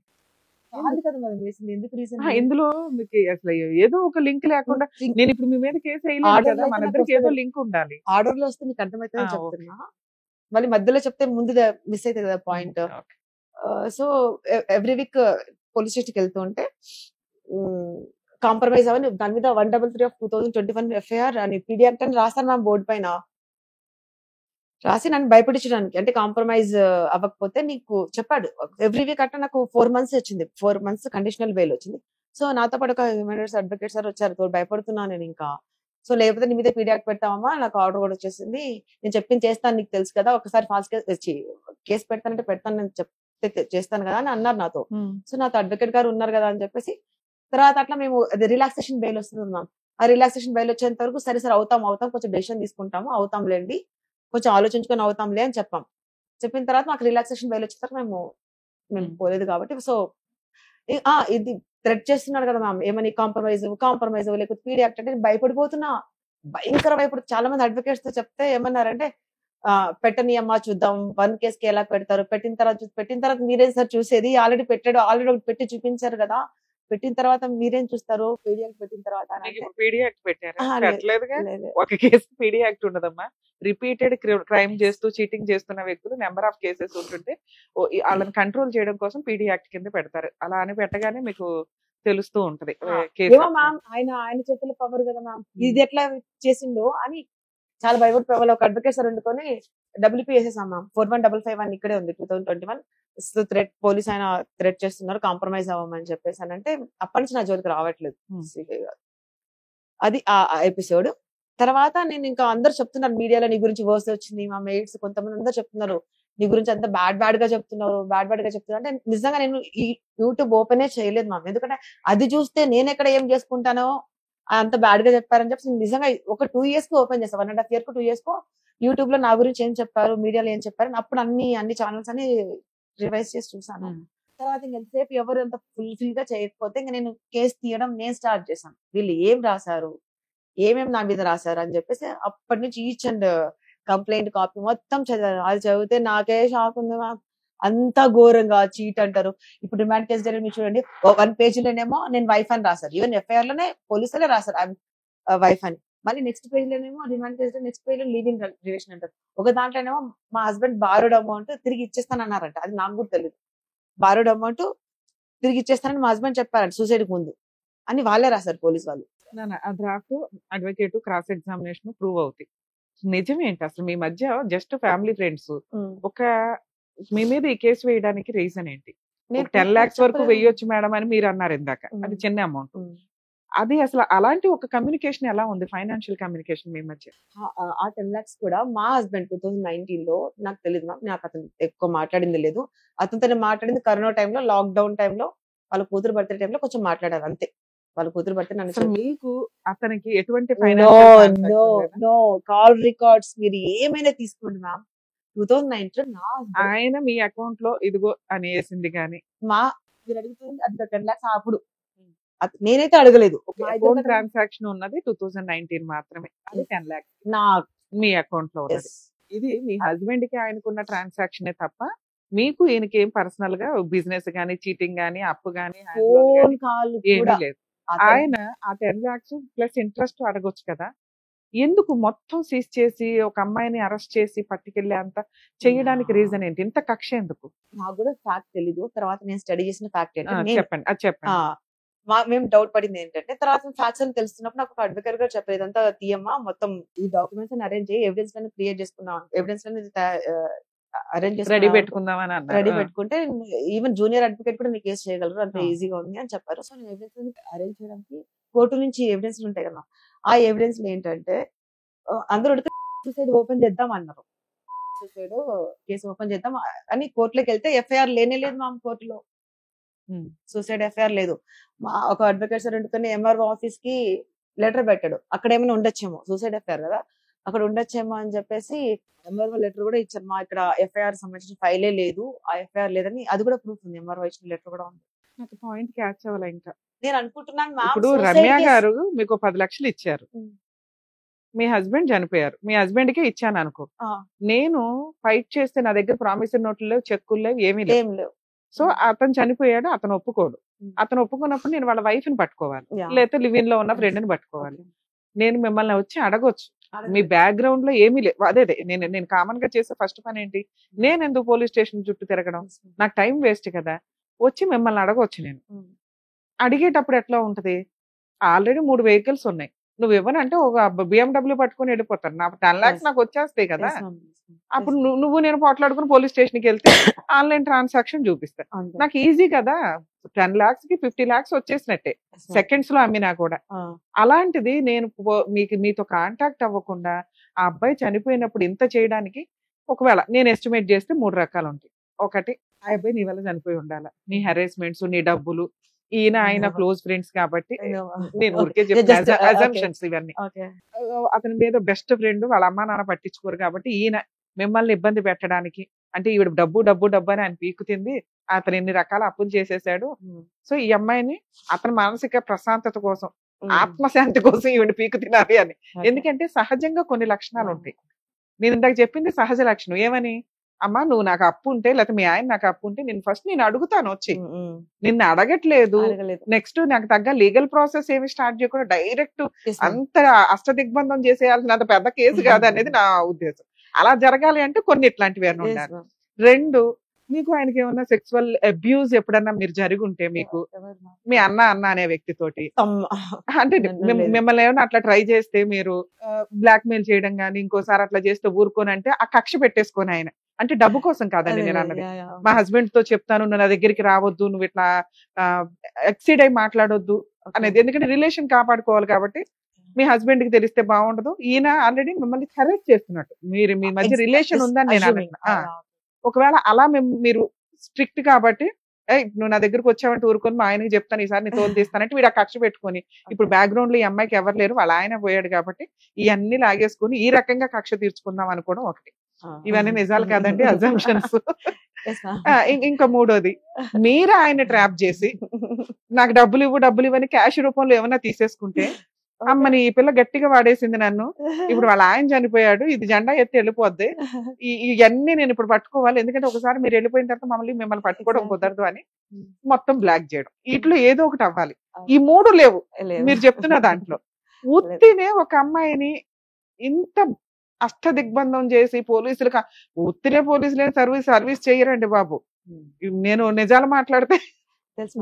ఇందులో మీకు అసలు ఏదో ఒక లింక్ లేకుండా, నేను ఇప్పుడు మీ మీద కేసు వేయలేదు కదా, మన ఇద్దరికి ఏదో లింక్ ఉండాలి. ఆర్డర్ లో వస్తే మీకు అర్థమైతే చెప్తున్నా, మళ్ళీ మధ్యలో చెప్తే ముందు మిస్ అవుతుంది కదా point. So every week police స్టేషన్కి వెళ్తూ ఉంటే కాంప్రమైజ్ అవని దాని మీద 133/2021 FIR అని పీడియాక్ట్ అని రాస్తాను మ్యామ్ బోర్డు పైన, రాసి నన్ను భయపడించడానికి. అంటే కాంప్రమైజ్ అవ్వకపోతే నీకు చెప్పాడు. ఎవ్రీ వీక్ అట్లా నాకు 4 months వచ్చింది, 4 months కండిషనల్ బెయిల్ వచ్చింది. సో నాతో పాటు ఒక హ్యూమన్ రైట్స్ అడ్వకేట్ సార్ వచ్చారు, భయపడుతున్నాను నేను ఇంకా. సో లేకపోతే నీ మీద పీడియాక్ట్ పెడతామమ్మా, నాకు ఆర్డర్ కూడా వచ్చేసింది, నేను చెప్పింది చేస్తాను, నీకు తెలుసు కదా, ఒకసారి ఫాల్స్ కేసు పెడతానంటే పెడతాను, నేను చెప్తే చేస్తాను కదా అని అన్నారు నాతో. సో నాతో అడ్వకేట్ గారు ఉన్నారు కదా అని చెప్పేసి, తర్వాత అట్లా మేము రిలాక్సేషన్ బెయిల్ వస్తుంది మ్యామ్. ఆ రిలాక్సేషన్ బెయిల్ వచ్చేంత వరకు సరే సార్ అవుతాం కొంచెం డెసిషన్ తీసుకుంటాము, అవుతాంలేండి, కొంచెం ఆలోచించుకొని అవుతాంలే అని చెప్పిన తర్వాత మాకు రిలాక్సేషన్ బెయిల్ వచ్చేసరికి మేము పోలేదు కాబట్టి. సో ఇది థ్రెట్ చేస్తున్నాడు కదా మ్యామ్, ఏమని కాంప్రమైజ్ లేకపోతే పీడియాక్ట్ అంటే భయపడిపోతున్నా, భయంకర చాలా మంది అడ్వకేట్స్ తో చెప్తే ఏమన్నారంటే, పెట్టని అమ్మా చూద్దాం, 1 case కి ఎలా పెడతారు, పెట్టిన తర్వాత మీరేం సార్ చూసేది, ఆల్రెడీ ఒకటి పెట్టి చూపించారు కదా, పెట్టిన తర్వాత మీరేం చూస్తారు, పీడియాక్ట్ పెట్టిన తర్వాత. పీడియాక్ట్ పెట్టారా? ఒక కేసు పీడియాక్ట్ ఉండదమ్మా. రిపీటెడ్ క్రైమ్ చేస్తూ చీటింగ్ చేస్తున్న వ్యక్తులు నెంబర్ ఆఫ్ కేసెస్ ఉంటుంటే వాళ్ళని కంట్రోల్ చేయడం కోసం పీడియాక్ట్ కింద పెడతారు. అలా అని పెట్టగానే మీకు తెలుస్తూ ఉంటది. ఆయన చేతుల పవర్ కదా మ్యామ్, ఇది ఎట్లా చేసిండో అని చాలా భయపడిపోవాలి. ఒక అడ్వకేట్ సార్ వండుకొని WP వేసేసాం మ్యామ్. 4155 ఇక్కడే ఉంది 2021. థ్రెట్ పోలీస్ ఆయన థ్రెట్ చేస్తున్నారు, కాంప్రమైజ్ అవ్వమని చెప్పేసి అని అంటే అప్పటి నుంచి నా జోలికి రావట్లేదు. అది ఆ ఎపిసోడ్. తర్వాత నేను ఇంకా అందరు చెప్తున్నారు మీడియాలో నీ గురించి వర్స్ వచ్చింది, మా మేట్స్ కొంతమంది అందరు చెప్తున్నారు నీ గురించి అంత బ్యాడ్ గా చెప్తున్నారు అంటే నిజంగా నేను ఈ యూట్యూబ్ ఓపెనే చేయలేదు మ్యామ్. ఎందుకంటే అది చూస్తే నేను ఎక్కడ ఏం చేసుకుంటానో అంత బ్యాడ్ గా చెప్పారని చెప్పి నిజంగా ఒక 2 years కి ఓపెన్ చేస్తాను, 1.5 year 2 years యూట్యూబ్ లో నా గురించి ఏం చెప్పారు, మీడియాలో ఏం చెప్పారు అప్పుడు అన్ని ఛానల్స్ అని రివైజ్ చేసి చూసాను. తర్వాత ఇంకెంతసేపు ఎవరు అంత ఫుల్ఫిల్ గా చేయకపోతే ఇంకా నేను కేసు తీయడం నేను స్టార్ట్ చేశాను. వీళ్ళు ఏం రాశారు, ఏమేమి నా మీద రాశారు అని చెప్పేసి అప్పటి నుంచి ఈచ్ అండ్ కంప్లైంట్ కాపీ మొత్తం చదివాను. అది చదివితే నాకే షాక్ ఉంది మ్యామ్. అంత ఘోరంగా చీట్ అంటారు. ఇప్పుడు రిమాండ్ కేసు జరిగి మీరు చూడండి, 1 పేజీలోనేమో నేను వైఫ్ అని రాశారు. ఈవెన్ ఎఫ్ఐఆర్ లోనే పోలీసులే రాశారు వైఫ్ అని. మళ్ళీ నెక్స్ట్ పేజ్ లోనేమో రిమాండ్ కేసు నెక్స్ట్ పేజ్ లో లివింగ్ రిలేషన్ అంటారు. ఒక దాంట్లోనేమో మా హస్బెండ్ బారోడ్ అమౌంట్ తిరిగి ఇచ్చేస్తానన్నారంట. అది నాకు కూడా తెలియదు. బారోడ్ అమౌంట్ తిరిగి ఇచ్చేస్తానని మా హస్బెండ్ చెప్పారంట సూసైడ్ ముందు అని వాళ్ళే రాశారు పోలీస్ వాళ్ళు. ఆ draft advocate cross examination prove అవుతాయి. నిజమేంటి అసలు మీ మధ్య జస్ట్ ఫ్యామిలీ ఫ్రెండ్స్ ఒక మీ మీద ఈ కేసు వేయడానికి రీజన్ ఏంటి? 10 lakhs వరకు వేయొచ్చు మేడం అని మీరు అన్నారు ఇందాక, అది చిన్న అమౌంట్. అది అసలు అలాంటి ఒక కమ్యూనికేషన్ ఎలా ఉంది, ఫైనాన్షియల్ కమ్యూనికేషన్ మీ మధ్య? ఆ 10 lakhs కూడా మా హస్బెండ్ 2019 లో నాకు తెలియదు మ్యామ్. నాకు అతను ఎక్కువ మాట్లాడింది లేదు. అతనితో మాట్లాడింది కరోనా టైంలో, లాక్డౌన్ టైంలో, వాళ్ళ కూతురు బర్త్డే టైంలో కొంచెం మాట్లాడారు అంతే. వాళ్ళ కూతురు బర్త్డే నన్ను మీకు అతనికి ఎటువంటి కాల్ రికార్డ్స్ మీరు ఏమైనా తీసుకోండి మ్యామ్. 2019 ఆయన మీ అకౌంట్ లో ఇదిగో అని వేసింది కానీ మీరు అడుగుతుంది అది 10 lakhs అప్పుడు నేనైతే అడగలేదు. అకౌంట్ ట్రాన్సాక్షన్ ఉన్నది 2019 మాత్రమే, అది 10 lakhs మీ అకౌంట్ లో ఉన్నది. ఇది మీ హస్బెండ్ కి ఆయనకున్న ట్రాన్సాక్షనే తప్ప మీకు ఈయనకి ఏం పర్సనల్ గా బిజినెస్ గానీ, చీటింగ్ గానీ, అప్పు గానీ ఏమీ లేదు. ఆయన ఆ 10 lakhs ప్లస్ ఇంట్రెస్ట్ అడగొచ్చు కదా. ఎందుకు మొత్తం సీజ్ చేసి ఒక అమ్మాయిని అరెస్ట్ చేసి పట్టుకెళ్లే అంత చేయడానికి రీజన్ ఏంటి? ఇంత కక్ష ఎందుకు? నాకు కూడా ఫ్యాక్ట్ తెలీదు. తర్వాత నేను స్టడీ చేసిన ఫ్యాక్ట్ చెప్పండి, అది చెప్పండి. మేము డౌట్ పడింది ఏంటంటే, తర్వాత ఫ్యాక్ట్స్ అని తెలుస్తున్నప్పుడు నాకు ఒక అడ్వకేట్ గారు చెప్పారు, ఇదంతా తీయమ్మా, మొత్తం ఈ డాక్యుమెంట్స్ అని అరేంజ్ చేయి, ఎవిడెన్స్ అన్ని క్రియేట్ చేసుకున్నాం, ఎవిడెన్స్ అరేంజ్ చేసి రెడీ పెట్టుకుందామని రెడీ పెట్టుకుంటే ఈవెన్ జూనియర్ అడ్వకేట్ కూడా మీకు కేసు చేయగలరు, అంత ఈజీగా ఉంది అని చెప్పారు. సో నేను ఎవిడెన్స్ అరేంజ్ చేయడానికి కోర్టు నుంచి ఎవిడెన్స్ ఉంటాయి కదా, ఆ ఎవిడెన్స్ ఏంటంటే అందరూ సూసైడ్ ఓపెన్ చేద్దాం అన్నారు. సూసైడ్ కేసు ఓపెన్ చేద్దాం అని కోర్టులోకి వెళ్తే ఎఫ్ఐఆర్ లేనే లేదు మా కోర్టులో. సూసైడ్ ఎఫ్ఐఆర్ లేదు. ఒక అడ్వకేట్ సార్ ఎందుకని ఎంఆర్ఓ ఆఫీస్ కి లెటర్ పెట్టాడు, అక్కడ ఏమైనా ఉండొచ్చేమో, సూసైడ్ ఎఫ్ఐఆర్ కదా అక్కడ ఉండొచ్చేమో అని చెప్పేసి ఎంఆర్ఓ లెటర్ కూడా ఇచ్చారు. మా ఇక్కడ ఎఫ్ఐఆర్ సంబంధించిన ఫైలే లేదు, ఆ ఎఫ్ఐఆర్ లేదని అది కూడా ప్రూఫ్ ఉంది, ఎంఆర్ఓ ఇచ్చిన లెటర్ కూడా ఉంది. నాకు పాయింట్ క్యాచ్ అవ్వాలి. ఇంకా నేను అనుకుంటున్నాను ఇప్పుడు రమ్య గారు మీకు 10 లక్షలు ఇచ్చారు, మీ హస్బెండ్ చనిపోయారు, మీ హస్బెండ్ కే ఇచ్చాను అనుకో, నేను ఫైట్ చేస్తే నా దగ్గర ప్రామిసరీ నోట్లు లేవు, చెక్కులు లేవు, ఏమీ లేవు. సో అతను చనిపోయాడు, అతను ఒప్పుకోడు. అతను ఒప్పుకున్నప్పుడు నేను వాళ్ళ వైఫ్ ని పట్టుకోవాలి, లేకపోతే లివిన్ లో ఉన్న ఫ్రెండ్ ని పట్టుకోవాలి. నేను మిమ్మల్ని వచ్చి అడగొచ్చు, మీ బ్యాక్గ్రౌండ్ లో ఏమీ లేదు. అదే నేను కామన్ గా చేసే ఫస్ట్ పని ఏంటి, నేను ఎందుకు పోలీస్ స్టేషన్ చుట్టూ తిరగడం, నాకు టైం వేస్ట్ కదా. వచ్చి మిమ్మల్ని అడగొచ్చు. నేను అడిగేటప్పుడు ఎట్లా ఉంటది, ఆల్రెడీ 3 vehicles ఉన్నాయి, నువ్వు ఇవ్వనంటే ఒక BMW పట్టుకుని వెళ్ళిపోతారు, నా 10 lakhs నాకు వచ్చేస్తాయి కదా. అప్పుడు నువ్వు నేను పోట్లాడుకుని పోలీస్ స్టేషన్ కి వెళ్తే ఆన్లైన్ ట్రాన్సాక్షన్ చూపిస్తా, నాకు ఈజీ కదా. 10 lakhs కి 50 lakhs వచ్చేసినట్టే సెకండ్స్ లో అమ్మినా కూడా. అలాంటిది నేను మీతో కాంటాక్ట్ అవ్వకుండా ఆ అబ్బాయి చనిపోయినప్పుడు ఇంత చేయడానికి, ఒకవేళ నేను ఎస్టిమేట్ చేస్తే 3 రకాలు ఉంటాయి. ఒకటి, ఆ అబ్బాయి నీ వల్ల చనిపోయి ఉండాలి, నీ హెరాస్మెంట్స్, నీ డబ్బులు, ఈయన ఆయన క్లోజ్ ఫ్రెండ్స్ కాబట్టి నేను ఊరికే చెప్తాను అజంప్షన్స్ ఇవన్నీ. అతని మీద బెస్ట్ ఫ్రెండ్, వాళ్ళ అమ్మా నాన్న పట్టించుకోరు కాబట్టి ఈయన మిమ్మల్ని ఇబ్బంది పెట్టడానికి, అంటే ఈవిడ డబ్బు డబ్బు డబ్బు అని ఆయన పీకుతుంది, అతను ఎన్ని రకాల అప్పులు చేసేసాడు. సో ఈ అమ్మాయిని అతని మానసిక ప్రశాంతత కోసం, ఆత్మశాంతి కోసం ఈవిడ పీకు తినాలి అని. ఎందుకంటే సహజంగా కొన్ని లక్షణాలు ఉంటాయి. నేను ఇందాక చెప్పింది సహజ లక్షణం. ఏమని, అమ్మా నువ్వు నాకు అప్పు ఉంటే, లేకపోతే మీ ఆయన నాకు అప్పు ఉంటే నేను ఫస్ట్ నేను అడుగుతాను వచ్చి, నిన్ను అడగట్లేదు. నెక్స్ట్ నాకు తగ్గ లీగల్ ప్రాసెస్ ఏమి స్టార్ట్ చేయకుండా డైరెక్ట్ అంత అష్టదిగ్బంధం చేసేయాల్సిన అంత పెద్ద కేసు కాదు అనేది నా ఉద్దేశం. అలా జరగాలి అంటే కొన్ని ఇట్లాంటివి ఏమైనా ఉండాలి. 2, మీకు ఆయనకి ఏమన్నా సెక్సువల్ అబ్యూజ్ ఎప్పుడన్నా మీరు జరిగి ఉంటే, మీకు మీ అన్న అనే వ్యక్తితోటి, అంటే మిమ్మల్ని ఏమన్నా అట్లా ట్రై చేస్తే మీరు బ్లాక్ మెయిల్ చేయడం గానీ, ఇంకోసారి అట్లా చేస్తే ఊరుకోనంటే ఆ కక్ష పెట్టేసుకొని ఆయన, అంటే డబ్బు కోసం కాదండి నేను అన్నది, మా హస్బెండ్ తో చెప్తాను నువ్వు నా దగ్గరికి రావద్దు, నువ్వు ఇట్లా ఎక్సీడ్ అయి మాట్లాడొద్దు అనేది. ఎందుకంటే రిలేషన్ కాపాడుకోవాలి కాబట్టి మీ హస్బెండ్ కి తెలిస్తే బాగుండదు. ఈయన ఆల్రెడీ మిమ్మల్ని కరెక్ట్ చేస్తున్నట్టు, మీరు మీ మధ్య రిలేషన్ ఉందని నేను అనుకున్నా. ఒకవేళ అలా మీరు స్ట్రిక్ట్ కాబట్టి, నువ్వు నా దగ్గరకు వచ్చావంటే ఊరుకొని మా ఆయనకి చెప్తాను, ఈసారి నీ తోలు తీస్తానంటే వీడు ఆ కక్ష పెట్టుకొని, ఇప్పుడు బ్యాక్గ్రౌండ్ లో ఈ అమ్మాయికి ఎవరు లేరు, వాళ్ళ ఆయన పోయాడు కాబట్టి ఇవన్నీ లాగేసుకుని ఈ రకంగా కక్ష తీర్చుకుందాం అనుకోవడం ఒకటి. ఇవన్నీ నిజాలు కాదండి, అజంప్షన్స్. ఇంకా 3వది, మీరు ఆయన ట్రాప్ చేసి నాకు డబ్బులు ఇవ్వని క్యాష్ రూపంలో ఏమన్నా తీసేసుకుంటే అమ్మని ఈ పిల్ల గట్టిగా వాడేసింది నన్ను, ఇప్పుడు వాళ్ళ ఆయన చనిపోయాడు, ఇది జెండా ఎత్తి వెళ్ళిపోద్ది, ఇవన్నీ నేను ఇప్పుడు పట్టుకోవాలి, ఎందుకంటే ఒకసారి మీరు వెళ్ళిపోయిన తర్వాత మిమ్మల్ని పట్టుకోవడం కుదరదు అని మొత్తం బ్లాక్ చేయడం. ఇట్లా ఏదో ఒకటి అవ్వాలి. ఈ మూడు లేవు మీరు చెప్తున్న దాంట్లో. ఉత్తినే ఒక అమ్మాయిని ఇంత అష్ట దిగ్బంధం చేసి పోలీసులు ఉత్తినే పోలీసులు సర్వీస్ చేయరండి బాబు. నేను నిజాలు మాట్లాడితే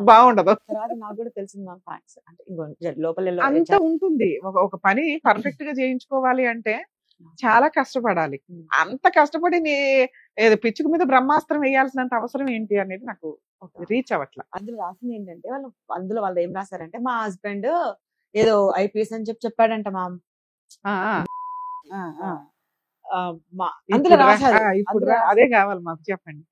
బాగుండదు. నాకు కూడా తెలిసింది మ్యామ్ ఫ్యాక్ట్స్. అంటే లోపల అంత ఉంటుంది. ఒక పని పర్ఫెక్ట్ గా చేయించుకోవాలి అంటే చాలా కష్టపడాలి. అంత కష్టపడి ఏదో పిచ్చుకు మీద బ్రహ్మాస్త్రం వేయాల్సినంత అవసరం ఏంటి అనేది నాకు రీచ్ అవ్వట్లా. అందులో రాసింది ఏంటంటే వాళ్ళు ఏం రాశారంటే మా హస్బెండ్ ఏదో ఐపీఎస్ అని చెప్పాడంట మ్యామ్. అందులో రాశారు. ఇప్పుడు అదే కావాలి మాకు, చెప్పండి.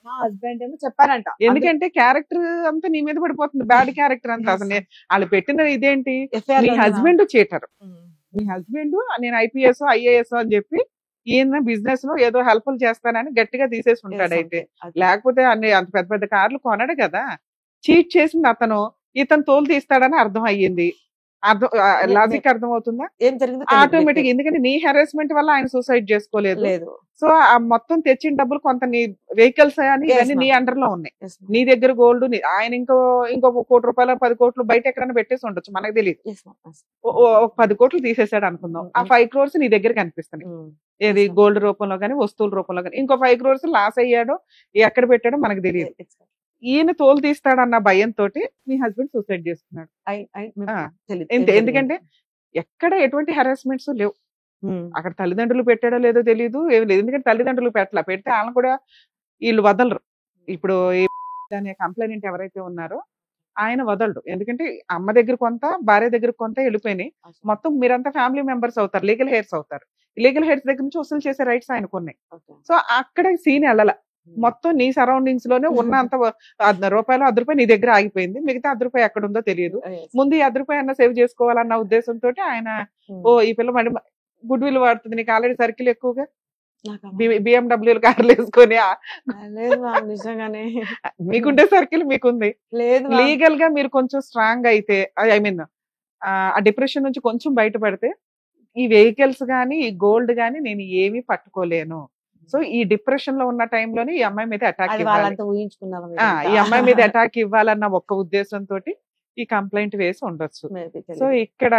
మా హస్బెండ్ ఏమో చెప్పారంట. ఎందుకంటే క్యారెక్టర్ అంతా నీ మీద పడిపోతుంది, బ్యాడ్ క్యారెక్టర్ అంతా. అసలు వాళ్ళు పెట్టిన ఇదేంటి, మీ హస్బెండ్ చీటర్, మీ హస్బెండ్ నేను ఐపీఎస్ ఐఏఎస్ అని చెప్పి ఈయన బిజినెస్ లో ఏదో హెల్ప్ఫుల్ చేస్తానని గట్టిగా తీసేసి ఉంటాడు. అయితే లేకపోతే అంత పెద్ద పెద్ద కార్లు కొనడు కదా, చీట్ చేసింది అతను, ఇతను తోలు తీస్తాడని అర్థం అయ్యింది. లాజిక్ అర్థం అవుతుందా? ఏం జరిగింది ఆటోమేటిక్, ఎందుకంటే నీ హెరాస్మెంట్ వల్ల ఆయన సూసైడ్ చేసుకోలేదు. సో ఆ మొత్తం తెచ్చిన డబ్బులు కొంత నీ వెహికల్స్ అని ఇవన్నీ నీ అండర్ లో ఉన్నాయి. నీ దగ్గర గోల్డ్, ఆయన ఇంకో ₹1 కోటి 10 కోట్లు బయట ఎక్కడైనా పెట్టేసి ఉండొచ్చు, మనకు తెలియదు. 10 కోట్లు తీసేసాడు అనుకుందాం, ఆ 5 crores నీ దగ్గర కనిపిస్తున్నాయి. ఏది గోల్డ్ రూపంలో గానీ వస్తువుల రూపంలో గానీ. ఇంకో 5 crores లాస్ అయ్యాడో ఎక్కడ పెట్టాడో మనకు తెలియదు. ఈయన తోలు తీస్తాడన్న భయంతో మీ హస్బెండ్ సూసైడ్ చేసుకున్నాడు. ఎందుకంటే ఎక్కడ ఎటువంటి హెరాస్మెంట్స్ లేవు. అక్కడ తల్లిదండ్రులు పెట్టాడో లేదో తెలియదు, ఏమి లేదు. ఎందుకంటే తల్లిదండ్రులు పెడితే వాళ్ళని కూడా వీళ్ళు వదలరు. ఇప్పుడు దాని కంప్లైంట్ ఎవరైతే ఉన్నారో ఆయన వదలడు. ఎందుకంటే అమ్మ దగ్గర కొంత, భార్య దగ్గర కొంత వెళ్ళిపోయినాయి. మొత్తం మీరంతా ఫ్యామిలీ మెంబర్స్ అవుతారు, లీగల్ హెయిర్స్ అవుతారు. లీగల్ హెయిర్స్ దగ్గర నుంచి వసూలు చేసే రైట్స్ ఆయనకు ఉన్నాయి. సో అక్కడ సీన్ వెళ్ళాల. మొత్తం నీ సరౌండింగ్స్ లోనే ఉన్న అంత ₹10 నీ దగ్గర ఆగిపోయింది, మిగతా ₹10 ఎక్కడ ఉందో తెలియదు. ముందు ఈ ₹10 అన్న సేవ్ చేసుకోవాలన్న ఉద్దేశంతో ఆయన ఈ పిల్ల మరి గుడ్ విల్ వాడుతుంది, నీకు ఆల్రెడీ సర్కిల్ ఎక్కువగా, BMW కార్లు వేసుకొని మీకుండే సర్కిల్ మీకుంది. లీగల్ గా మీరు కొంచెం స్ట్రాంగ్ అయితే, ఐ మీన్ ఆ డిప్రెషన్ నుంచి కొంచెం బయటపడితే ఈ వెహికల్స్ గానీ ఈ గోల్డ్ గానీ నేను ఏమీ పట్టుకోలేను. సో ఈ డిప్రెషన్ లో ఉన్న టైంలోనే ఈ అమ్మాయి మీద అటాక్ ఈ అమ్మాయి మీద అటాక్ ఇవ్వాలన్న ఒక్క ఉద్దేశంతో ఈ కంప్లైంట్ వేసి ఉండొచ్చు. సో ఇక్కడ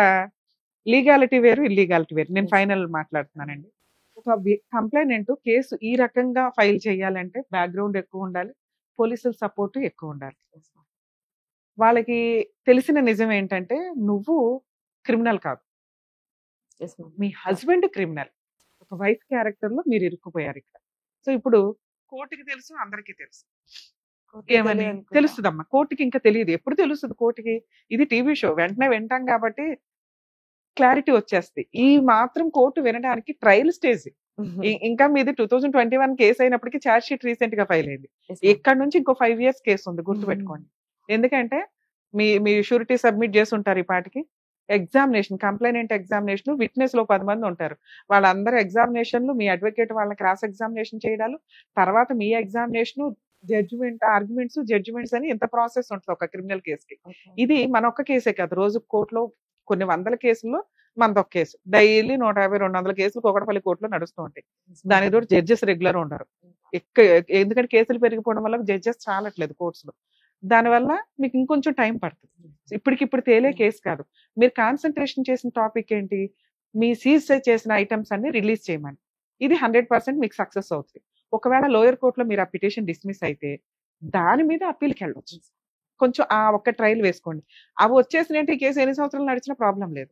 లీగాలిటీ వేరు, ఇల్లీగాలిటీ వేరు. నేను ఫైనల్ మాట్లాడుతున్నానండి. ఒక కంప్లైంట్ కేసు ఈ రకంగా ఫైల్ చేయాలంటే బ్యాక్గ్రౌండ్ ఎక్కువ ఉండాలి, పోలీసుల సపోర్ట్ ఎక్కువ ఉండాలి. వాళ్ళకి తెలిసిన నిజం ఏంటంటే నువ్వు క్రిమినల్ కాదు, మీ హస్బెండ్ క్రిమినల్. ఒక వైఫ్ క్యారెక్టర్ లో మీరు ఇరుక్కుపోయారు ఇక్కడ. సో ఇప్పుడు కోర్టుకి తెలుసు, అందరికీ తెలుసు. ఏమని తెలుస్తుందమ్మా కోర్టుకి? ఇంకా తెలియదు. ఎప్పుడు తెలుస్తుంది కోర్టుకి? ఇది టీవీ షో, వెంటనే వింటాం కాబట్టి క్లారిటీ వచ్చేస్తుంది. ఈ మాత్రం కోర్టు వినడానికి ట్రయల్ స్టేజ్. ఇంకా మీది 2021 కేసు అయినప్పటికీ ఛార్జ్ షీట్ రీసెంట్ గా ఫైల్ అయింది. ఇక్కడ నుంచి ఇంకో 5 years కేసు ఉంది, గుర్తుపెట్టుకోండి. ఎందుకంటే మీ షూరిటీ సబ్మిట్ చేసి ఉంటారు. ఈ పాటికి ఎగ్జామినేషన్, కంప్లైనెంట్ ఎగ్జామినేషన్, విట్నెస్ లో 10 మంది ఉంటారు. వాళ్ళందరూ ఎగ్జామినేషన్లు, మీ అడ్వకేట్ వాళ్ళని క్రాస్ ఎగ్జామినేషన్ చేయడాలు, తర్వాత మీ ఎగ్జామినేషన్, జడ్జిమెంట్, ఆర్గ్యుమెంట్స్, జడ్జిమెంట్స్ అని ఎంత ప్రాసెస్ ఉంటుంది ఒక క్రిమినల్ కేసుకి. ఇది మన ఒక్క కేసే కాదు, రోజు కోర్టులో కొన్ని వందల కేసుల్లో మనదొక్క కేసు. డైలీ 150-200 కేసులు కూకట్పల్లి కోర్టులో నడుస్తూ ఉంటాయి. దాని తోటి జడ్జెస్ రెగ్యులర్ ఉండరు. ఎందుకంటే కేసులు పెరిగిపోవడం వల్ల జడ్జెస్ చాలట్లేదు కోర్ట్స్ లో. దానివల్ల మీకు ఇంకొంచెం టైం పడుతుంది. ఇప్పటికిప్పుడు తేలే కేసు కాదు. మీరు కాన్సన్ట్రేషన్ చేసిన టాపిక్ ఏంటి? మీ సీజ్ చేసిన ఐటమ్స్ అన్ని రిలీజ్ చేయమని. ఇది 100% మీకు సక్సెస్ అవుతుంది. ఒకవేళ లోయర్ కోర్టులో మీరు ఆ పిటిషన్ డిస్మిస్ అయితే దాని మీద అప్పీల్కి వెళ్ళవచ్చు. కొంచెం ఆ ఒక్క ట్రయల్ వేసుకోండి. అవి వచ్చేసినట్టు ఈ కేసు ఎన్ని సంవత్సరాలు నడిచినా ప్రాబ్లం లేదు.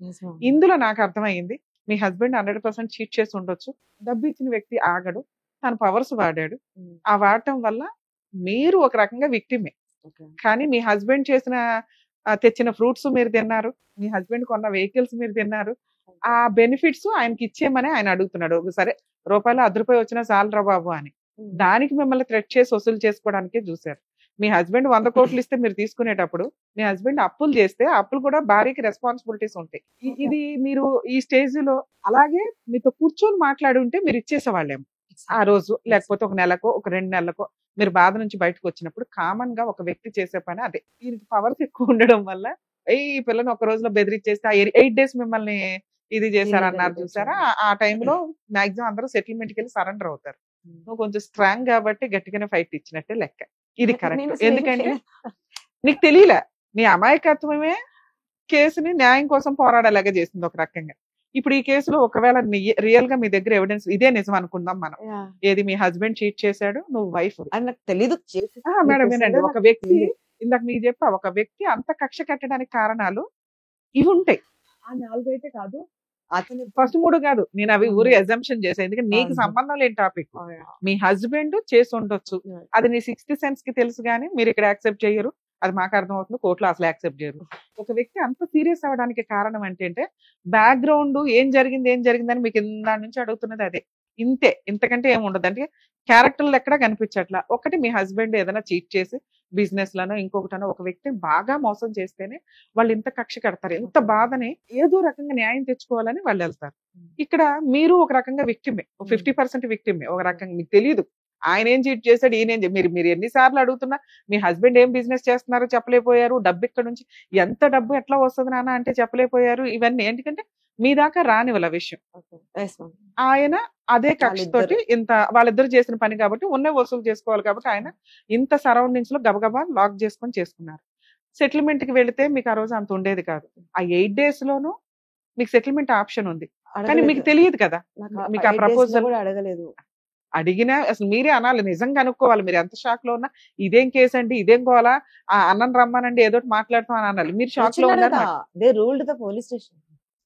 ఇందులో నాకు అర్థమైంది, మీ హస్బెండ్ 100% చీట్ చేసి ఉండొచ్చు. డబ్బు ఇచ్చిన వ్యక్తి ఆగడు, తన పవర్స్ వాడాడు. ఆ వాడటం వల్ల మీరు ఒక రకంగా విక్టిమే. కానీ మీ హస్బెండ్ తెచ్చిన ఫ్రూట్స్ మీరు తిన్నారు, మీ హస్బెండ్ కొన్న వెహికల్స్ మీరు తిన్నారు. ఆ బెనిఫిట్స్ ఆయనకి ఇచ్చేయమని ఆయన అడుగుతున్నాడు. సరే ₹10 వచ్చినా చాలరా బాబు అని. దానికి మిమ్మల్ని థ్రెట్ చేసి వసూలు చేసుకోవడానికే చూశారు. మీ హస్బెండ్ 100 కోట్లు ఇస్తే మీరు తీసుకునేటప్పుడు మీ హస్బెండ్ అప్పులు చేస్తే అప్పులు కూడా భార్యకి రెస్పాన్సిబిలిటీస్ ఉంటాయి. ఇది మీరు ఈ స్టేజ్ లో అలాగే మీతో కూర్చొని మాట్లాడి ఉంటే మీరు ఇచ్చేసేవాళ్ళేమో ఆ రోజు, లేకపోతే ఒక నెలకో ఒక 2 నెలలకో మీరు బాధ నుంచి బయటకు వచ్చినప్పుడు. కామన్ గా ఒక వ్యక్తి చేసే పని అదే. దీనికి పవర్స్ ఎక్కువ ఉండడం వల్ల ఈ పిల్లని ఒక రోజులో బెదిరించేస్తే 8 days మిమ్మల్ని ఇది చేశారు అన్నారు చూసారా, ఆ టైంలో మాక్సిమం అందరూ సెటిల్మెంట్ కి వెళ్ళి సరెండర్ అవుతారు. నువ్వు కొంచెం స్ట్రాంగ్ కాబట్టి గట్టిగానే ఫైట్ ఇచ్చినట్టే లెక్క. ఇది కరెక్ట్. ఎందుకంటే నీకు తెలియలే, నీ అమాయకత్వమే కేసుని న్యాయం కోసం పోరాడేలాగా చేసింది ఒక రకంగా. ఇప్పుడు ఈ కేసులో ఒకవేళ రియల్ గా మీ దగ్గర ఎవిడెన్స్ ఇదే నిజం అనుకుందాం మనం, ఏది మీ హస్బెండ్ చీట్ చేశాడు, నువ్వు వైఫ్. నాకు తెలీదు. మేడం వినండి, ఒక వ్యక్తి ఇందాక మీకు చెప్పా, ఒక వ్యక్తి అంత కక్ష కట్టడానికి కారణాలు ఇవి ఉంటాయి. ఆ 4 అయితే కాదు, అతను ఫస్ట్ 3 కాదు, నేను అవి ఊరి అజంప్షన్ చేశాను. ఎందుకంటే నీకు సంబంధం లేని టాపిక్. మీ హస్బెండ్ చేసి ఉండొచ్చు, అది నీ 6th sense కి తెలుసు, కానీ మీరు ఇక్కడ యాక్సెప్ట్ చేయరు, అది మాకు అర్థం అవుతుంది, కోర్టులో అసలు యాక్సెప్ట్ చేయరు. ఒక వ్యక్తి అంత సీరియస్ అవ్వడానికి కారణం ఏంటంటే బ్యాక్గ్రౌండ్ ఏం జరిగిందని మీకు ఇందా నుంచి అడుగుతున్నది అదే. ఇంతే, ఇంతకంటే ఏమి ఉండదు. అంటే క్యారెక్టర్లు ఎక్కడా కనిపించట్లా. ఒకటి మీ హస్బెండ్ ఏదైనా చీట్ చేసి బిజినెస్ లను ఇంకొకటనో ఒక వ్యక్తిని బాగా మోసం చేస్తేనే వాళ్ళు ఇంత కక్ష కడతారు. ఇంత బాధని ఏదో రకంగా న్యాయం తెచ్చుకోవాలని వాళ్ళు వెళ్తారు. ఇక్కడ మీరు ఒక రకంగా విక్టిమే, 50% విక్టిమే ఒక రకంగా. మీకు తెలియదు ఆయన ఏం చీట్ చేశాడు, మీరు ఎన్నిసార్లు అడుగుతున్నా మీ హస్బెండ్ ఏం బిజినెస్ చేస్తున్నారో చెప్పలేకపోయారు, డబ్బు ఇక్కడ నుంచి ఎంత డబ్బు ఎట్లా వస్తుంది నాన్న అంటే చెప్పలేకపోయారు. ఇవన్నీ ఎందుకంటే మీ దాకా రాని వాళ్ళ విషయం. ఆయన అదే కక్షతోటి ఇంత వాళ్ళిద్దరు చేసిన పని కాబట్టి ఉన్న వసూలు చేసుకోవాలి కాబట్టి ఆయన ఇంత సరౌండింగ్స్ లో గబగబా లాక్ చేసుకున్నారు. సెటిల్మెంట్ కి వెళితే మీకు ఆ రోజు అంత ఉండేది కాదు. ఆ 8 days లోనూ మీకు సెటిల్మెంట్ ఆప్షన్ ఉంది, కానీ మీకు తెలియదు కదా. మీకు ఆ ప్రపోజల్ అడగలేదు. అడిగినా అసలు మీరే అనాలి, నిజంగా అనుకోవాలి. మీరు ఎంత షాక్ లో ఉన్నా ఇదేం కేసు అండి, ఇదేం కోవాలా, ఆ అన్నం రమ్మానండి, ఏదో మాట్లాడుతాం అని అనాలి. మీరు షాక్ లో ఉన్నారు.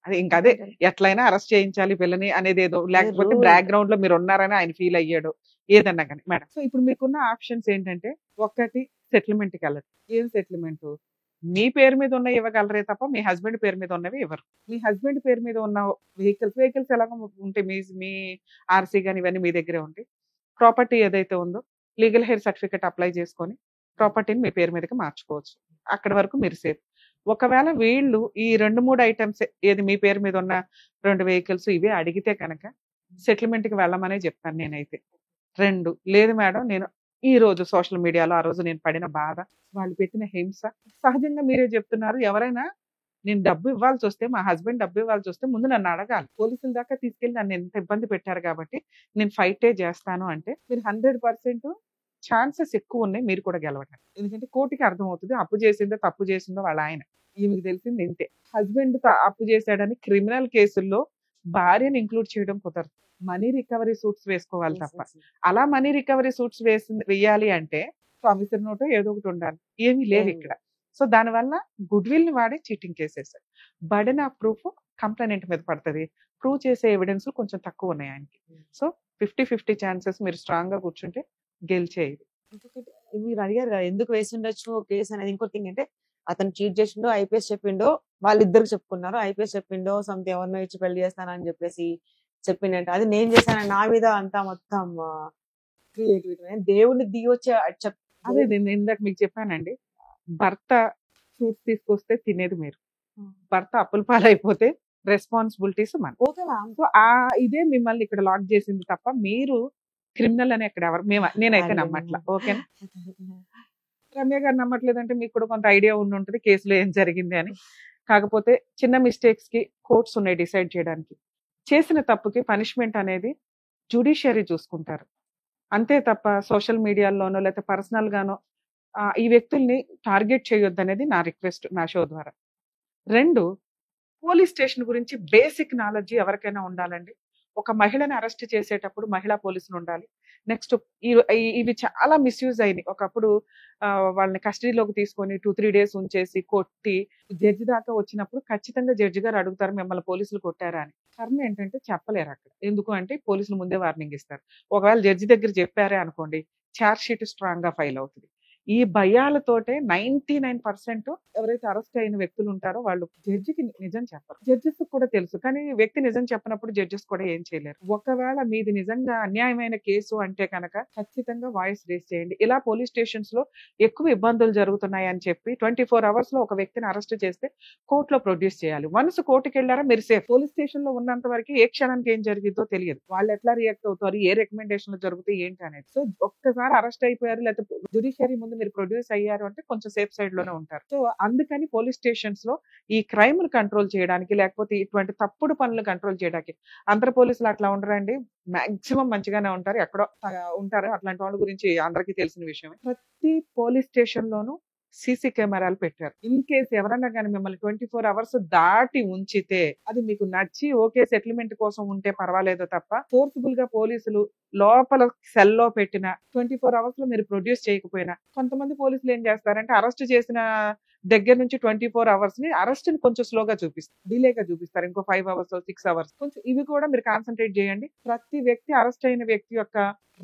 అదే ఇంకా అదే ఎట్లయినా అరెస్ట్ చేయించాలి పిల్లని అనేది ఏదో, లేకపోతే బ్యాక్గ్రౌండ్ లో మీరు ఉన్నారని ఆయన ఫీల్ అయ్యాడు, ఏదన్నా కానీ. మేడం, సో ఇప్పుడు మీకున్న ఆప్షన్స్ ఏంటంటే, ఒకటి సెటిల్మెంట్ కి వెళ్ళదు. ఏం సెటిల్మెంట్? మీ పేరు మీద ఉన్న ఇవ్వగలరే తప్ప మీ హస్బెండ్ పేరు మీద ఉన్నవి ఇవ్వరు. మీ హస్బెండ్ పేరు మీద ఉన్న వెహికల్స్ ఎలాగో ఉంటాయి, మీ ఆర్సీ కానీ ఇవన్నీ మీ దగ్గరే ఉంటాయి. ప్రాపర్టీ ఏదైతే ఉందో లీగల్ హెయిర్ సర్టిఫికేట్ అప్లై చేసుకొని ప్రాపర్టీని మీ పేరు మీదకి మార్చుకోవచ్చు. అక్కడి వరకు మీరు సేఫ్. ఒకవేళ వీళ్ళు ఈ 2-3 ఐటమ్స్, ఏది మీ పేరు మీద ఉన్న 2 vehicles ఇవే అడిగితే కనుక సెటిల్మెంట్ కి వెళ్ళమనే చెప్తాను నేనైతే. 2 లేదు మేడం, నేను ఈ రోజు సోషల్ మీడియాలో ఆ రోజు నేను పడిన బాధ, వాళ్ళు పెట్టిన హింస, సహజంగా మీరే చెప్తున్నారు, ఎవరైనా నేను డబ్బు ఇవ్వాల్సి వస్తే, మా హస్బెండ్ డబ్బు ఇవ్వాల్సి వస్తే ముందు నన్ను అడగాలి. పోలీసుల దాకా తీసుకెళ్లి నన్ను ఎంత ఇబ్బంది పెట్టారు కాబట్టి నేను ఫైటే చేస్తాను అంటే మీరు 100% ఛాన్సెస్ ఎక్కువ ఉన్నాయి మీరు కూడా గెలవటానికి. ఎందుకంటే కోర్టుకి అర్థమవుతుంది అప్పు చేసిందో తప్పు చేసిందో వాళ్ళ ఆయన, ఈమెకి తెలిసింది ఇంతే. హస్బెండ్ అప్పు చేశాడని క్రిమినల్ కేసుల్లో భార్యను ఇంక్లూడ్ చేయడం కుదరదు. మనీ రికవరీ సూట్స్ వేసుకోవాలి తప్ప. అలా మనీ రికవరీ సూట్స్ వేయాలి అంటే ప్రామిసరీ నోట్ ఏదో ఒకటి ఉండాలి, ఏమీ లేవు ఇక్కడ. సో దానివల్ల గుడ్ విల్ ని వాడి చీటింగ్ కేసేసారు. బర్డెన్ ఆఫ్ ప్రూఫ్ కంప్లైంట్ మీద పడుతుంది, ప్రూవ్ చేసే ఎవిడెన్స్ కొంచెం తక్కువ ఉన్నాయి ఆయనకి. సో 50-50 ఛాన్సెస్, మీరు స్ట్రాంగ్ గా కూర్చుంటే గెలిచేది. ఇంకొకటి మీరు అడిగారు కదా ఎందుకు వేసి ఉండొచ్చు కేసు అనేది. ఇంకోటి ఏంటంటే అతను చీట్ చేసిండో, ఐపీఎస్ చెప్పిండో, వాళ్ళిద్దరు చెప్పుకున్నారు. ఐపీఎస్ చెప్పిండో సంథింగ్ ఎవరినో ఇచ్చి పెళ్లి చేస్తానని చెప్పేసి చెప్పిండంటే అది నేను చేశాను నా మీద అంతా మొత్తం క్రియేటివిటీ. దేవుడిని దిగొచ్చే అదే నేను ఇందాక మీకు చెప్పానండి, భర్త ఫ్రూట్స్ తీసుకొస్తే తినేది మీరు, భర్త అప్పుల పాలైపోతే రెస్పాన్సిబిలిటీస్ మన. సో ఇదే మిమ్మల్ని ఇక్కడ లాక్ చేసింది తప్ప మీరు క్రిమినల్ అని ఎక్కడ ఎవరు నేనైతే నమ్మట్లా. ఓకేనా? రమ్య గారు నమ్మట్లేదంటే మీకు కూడా కొంత ఐడియా ఉంటుంది కేసులో ఏం జరిగింది అని. కాకపోతే చిన్న మిస్టేక్స్ కి కోర్ట్స్ ఉన్నాయి డిసైడ్ చేయడానికి. చేసిన తప్పుకి పనిష్మెంట్ అనేది జ్యుడిషియరీ చూసుకుంటారు అంతే తప్ప సోషల్ మీడియాలోనో లేకపోతే పర్సనల్ గానో ఈ వ్యక్తుల్ని టార్గెట్ చేయొద్దు అనేది నా రిక్వెస్ట్ నా షో ద్వారా. 2, పోలీస్ స్టేషన్ గురించి బేసిక్ నాలెడ్జ్ ఎవరికైనా ఉండాలండి. ఒక మహిళని అరెస్ట్ చేసేటప్పుడు మహిళా పోలీసులు ఉండాలి. నెక్స్ట్ ఇవి చాలా మిస్యూజ్ అయినాయి. ఒకప్పుడు వాళ్ళని కస్టడీలోకి తీసుకొని 2-3 days ఉంచేసి కొట్టి జడ్జి దాకా వచ్చినప్పుడు ఖచ్చితంగా జడ్జి గారు అడుగుతారు మిమ్మల్ని పోలీసులు కొట్టారా అని. కర్మ ఏంటంటే చెప్పలేరు అక్కడ. ఎందుకు అంటే పోలీసులు ముందే వార్నింగ్ ఇస్తారు. ఒకవేళ జడ్జి దగ్గర చెప్పారే అనుకోండి, ఛార్జ్ షీట్ స్ట్రాంగ్ గా ఫైల్ అవుతుంది. ఈ భయాలతోటే 99% ఎవరైతే అరెస్ట్ అయిన వ్యక్తులు ఉంటారో వాళ్ళు జడ్జికి నిజం చెప్పరు. జడ్జెస్ కూడా తెలుసు, కానీ వ్యక్తి నిజం చెప్పినప్పుడు జడ్జెస్ కూడా ఏం చేయలేరు. ఒకవేళ మీది నిజంగా అన్యాయమైన కేసు అంటే కనుక ఖచ్చితంగా వాయిస్ రేస్ చేయండి. ఇలా పోలీస్ స్టేషన్స్ లో ఎక్కువ ఇబ్బందులు జరుగుతున్నాయి అని చెప్పి 24 hours లో ఒక వ్యక్తిని అరెస్ట్ చేస్తే కోర్టులో ప్రొడ్యూస్ చేయాలి. వన్స్ కోర్టుకి వెళ్ళారా మీరు సేఫ్. పోలీస్ స్టేషన్ లో ఉన్నంత వరకు ఏ క్షణానికి ఏం జరిగిందో తెలియదు, వాళ్ళు ఎట్లా రియాక్ట్ అవుతారు, ఏ రికమెండేషన్లు జరుగుతాయి ఏంటి అనేది. సో ఒక్కసారి అరెస్ట్ అయిపోయారు లేకపోతే జ్యుడిషియరీ ముందు మీరు ప్రొడ్యూస్ అయ్యారు అంటే కొంచెం సేఫ్ సైడ్ లోనే ఉంటారు. సో అందుకని పోలీస్ స్టేషన్స్ లో ఈ క్రైమ్ ను కంట్రోల్ చేయడానికి, లేకపోతే ఇటువంటి తప్పుడు పనులు కంట్రోల్ చేయడానికి, అందరు పోలీసులు అట్లా ఉండరండి. మాక్సిమం మంచిగానే ఉంటారు, ఎక్కడో ఉంటారు. అట్లాంటి వాళ్ళ గురించి అందరికీ తెలిసిన విషయమే. ప్రతి పోలీస్ స్టేషన్ లోనూ సీసీ కెమెరాలు పెట్టారు. ఇన్ కేసు ఎవరన్నా కానీ మిమ్మల్ని 24 అవర్స్ దాటి ఉంచితే, అది మీకు నచ్చి ఓకే సెటిల్మెంట్ కోసం ఉంటే పర్వాలేదు తప్ప, ఫోర్స్ఫుల్ గా పోలీసులు లోపల సెల్లో పెట్టిన 24 అవర్స్ లో మీరు ప్రొడ్యూస్ చేయకపోయినా, కొంతమంది పోలీసులు ఏం చేస్తారంటే అరెస్ట్ చేసిన దగ్గర నుంచి 24 అవర్స్ ని అరెస్ట్ ని కొంచెం స్లోగా చూపిస్తారు, డిలేగా చూపిస్తారు, ఇంకో 5 అవర్స్ 6 అవర్స్. కొంచెం ఇవి కూడా మీరు కాన్సన్ట్రేట్ చేయండి. ప్రతి వ్యక్తి, అరెస్ట్ అయిన వ్యక్తి యొక్క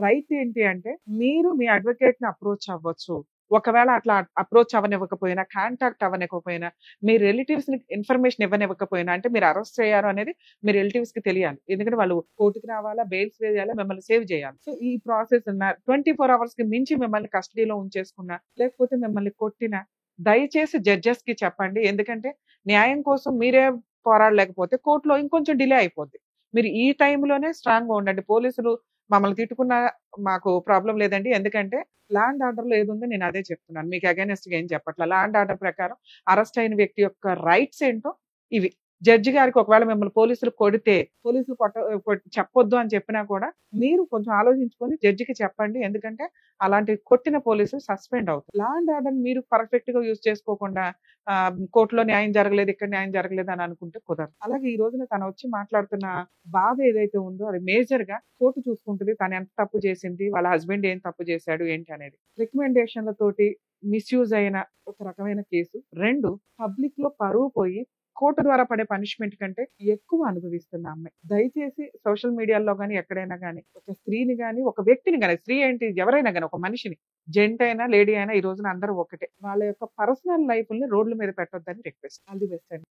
రైట్ ఏంటి అంటే, మీరు మీ అడ్వకేట్ ని అప్రోచ్ అవ్వచ్చు. ఒకవేళ అట్లా అప్రోచ్ అవ్వనివ్వకపోయినా, కాంటాక్ట్ అవ్వనివ్వకపోయినా, మీ రిలేటివ్స్ ని ఇన్ఫర్మేషన్ ఇవ్వనివ్వకపోయినా, అంటే మీరు అరెస్ట్ అయ్యారు అనేది మీ రిలేటివ్స్ కి తెలియాలి. ఎందుకంటే వాళ్ళు కోర్టుకి రావాలా, బెయిల్స్ వేయాలా, మిమ్మల్ని సేవ్ చేయాలి. సో ఈ ప్రాసెస్ 24 అవర్స్ కి మించి మిమ్మల్ని కస్టడీలో ఉంచేసుకున్నా, లేకపోతే మిమ్మల్ని కొట్టినా, దయచేసి జడ్జెస్ కి చెప్పండి. ఎందుకంటే న్యాయం కోసం మీరే పోరాడలేకపోతే కోర్టులో ఇంకొంచెం డిలే అయిపోద్ది. మీరు ఈ టైంలోనే స్ట్రాంగ్ గా ఉండండి. పోలీసులు మమ్మల్ని తిట్టుకున్నా మాకు ప్రాబ్లం లేదండి, ఎందుకంటే ల్యాండ్ ఆర్డర్ లో ఏది ఉందో నేను అదే చెప్తున్నాను, మీకు అగైనెస్ట్ గా ఏం చెప్పట్లా. ల్యాండ్ ఆర్డర్ ప్రకారం అరెస్ట్ అయిన వ్యక్తి యొక్క రైట్స్ ఏంటో ఇవి. జడ్జి గారికి ఒకవేళ మిమ్మల్ని పోలీసులు కొడితే, పోలీసులు చెప్పొద్దు అని చెప్పినా కూడా మీరు కొంచెం ఆలోచించుకొని జడ్జికి చెప్పండి. ఎందుకంటే అలాంటి కొట్టిన పోలీసులు సస్పెండ్ అవుతారు. ల్యాండ్ ఆర్డర్ మీరు పర్ఫెక్ట్ గా యూజ్ చేసుకోకుండా కోర్టులో న్యాయం జరగలేదు, ఇక్కడ న్యాయం జరగలేదు అని అనుకుంటే కుదరదు. అలాగే ఈ రోజున తను వచ్చి మాట్లాడుతున్న బాధ ఏదైతే ఉందో అది మేజర్ గా కోర్టు చూసుకుంటుంది. తను ఎంత తప్పు చేసింది, వాళ్ళ హస్బెండ్ ఏం తప్పు చేశాడు ఏంటి అనేది. రికమెండేషన్లతోటి మిస్యూజ్ అయిన ఒక రకమైన కేసు. 2, పబ్లిక్ లో పరువు పోయి కోర్టు ద్వారా పడే పనిష్మెంట్ కంటే ఎక్కువ అనుభవిస్తున్న అమ్మాయి. దయచేసి సోషల్ మీడియాలో గానీ ఎక్కడైనా గానీ ఒక స్త్రీని గానీ, ఒక వ్యక్తిని గానీ, స్త్రీ ఏంటి ఎవరైనా గానీ, ఒక మనిషిని, జెంట్ అయినా లేడీ అయినా, ఈ రోజున అందరూ ఒకటే. వాళ్ళ యొక్క పర్సనల్ లైఫ్ ని రోడ్ల మీద పెట్టొద్దని రిక్వెస్ట్. ఆల్ ది బెస్ట్ అండి.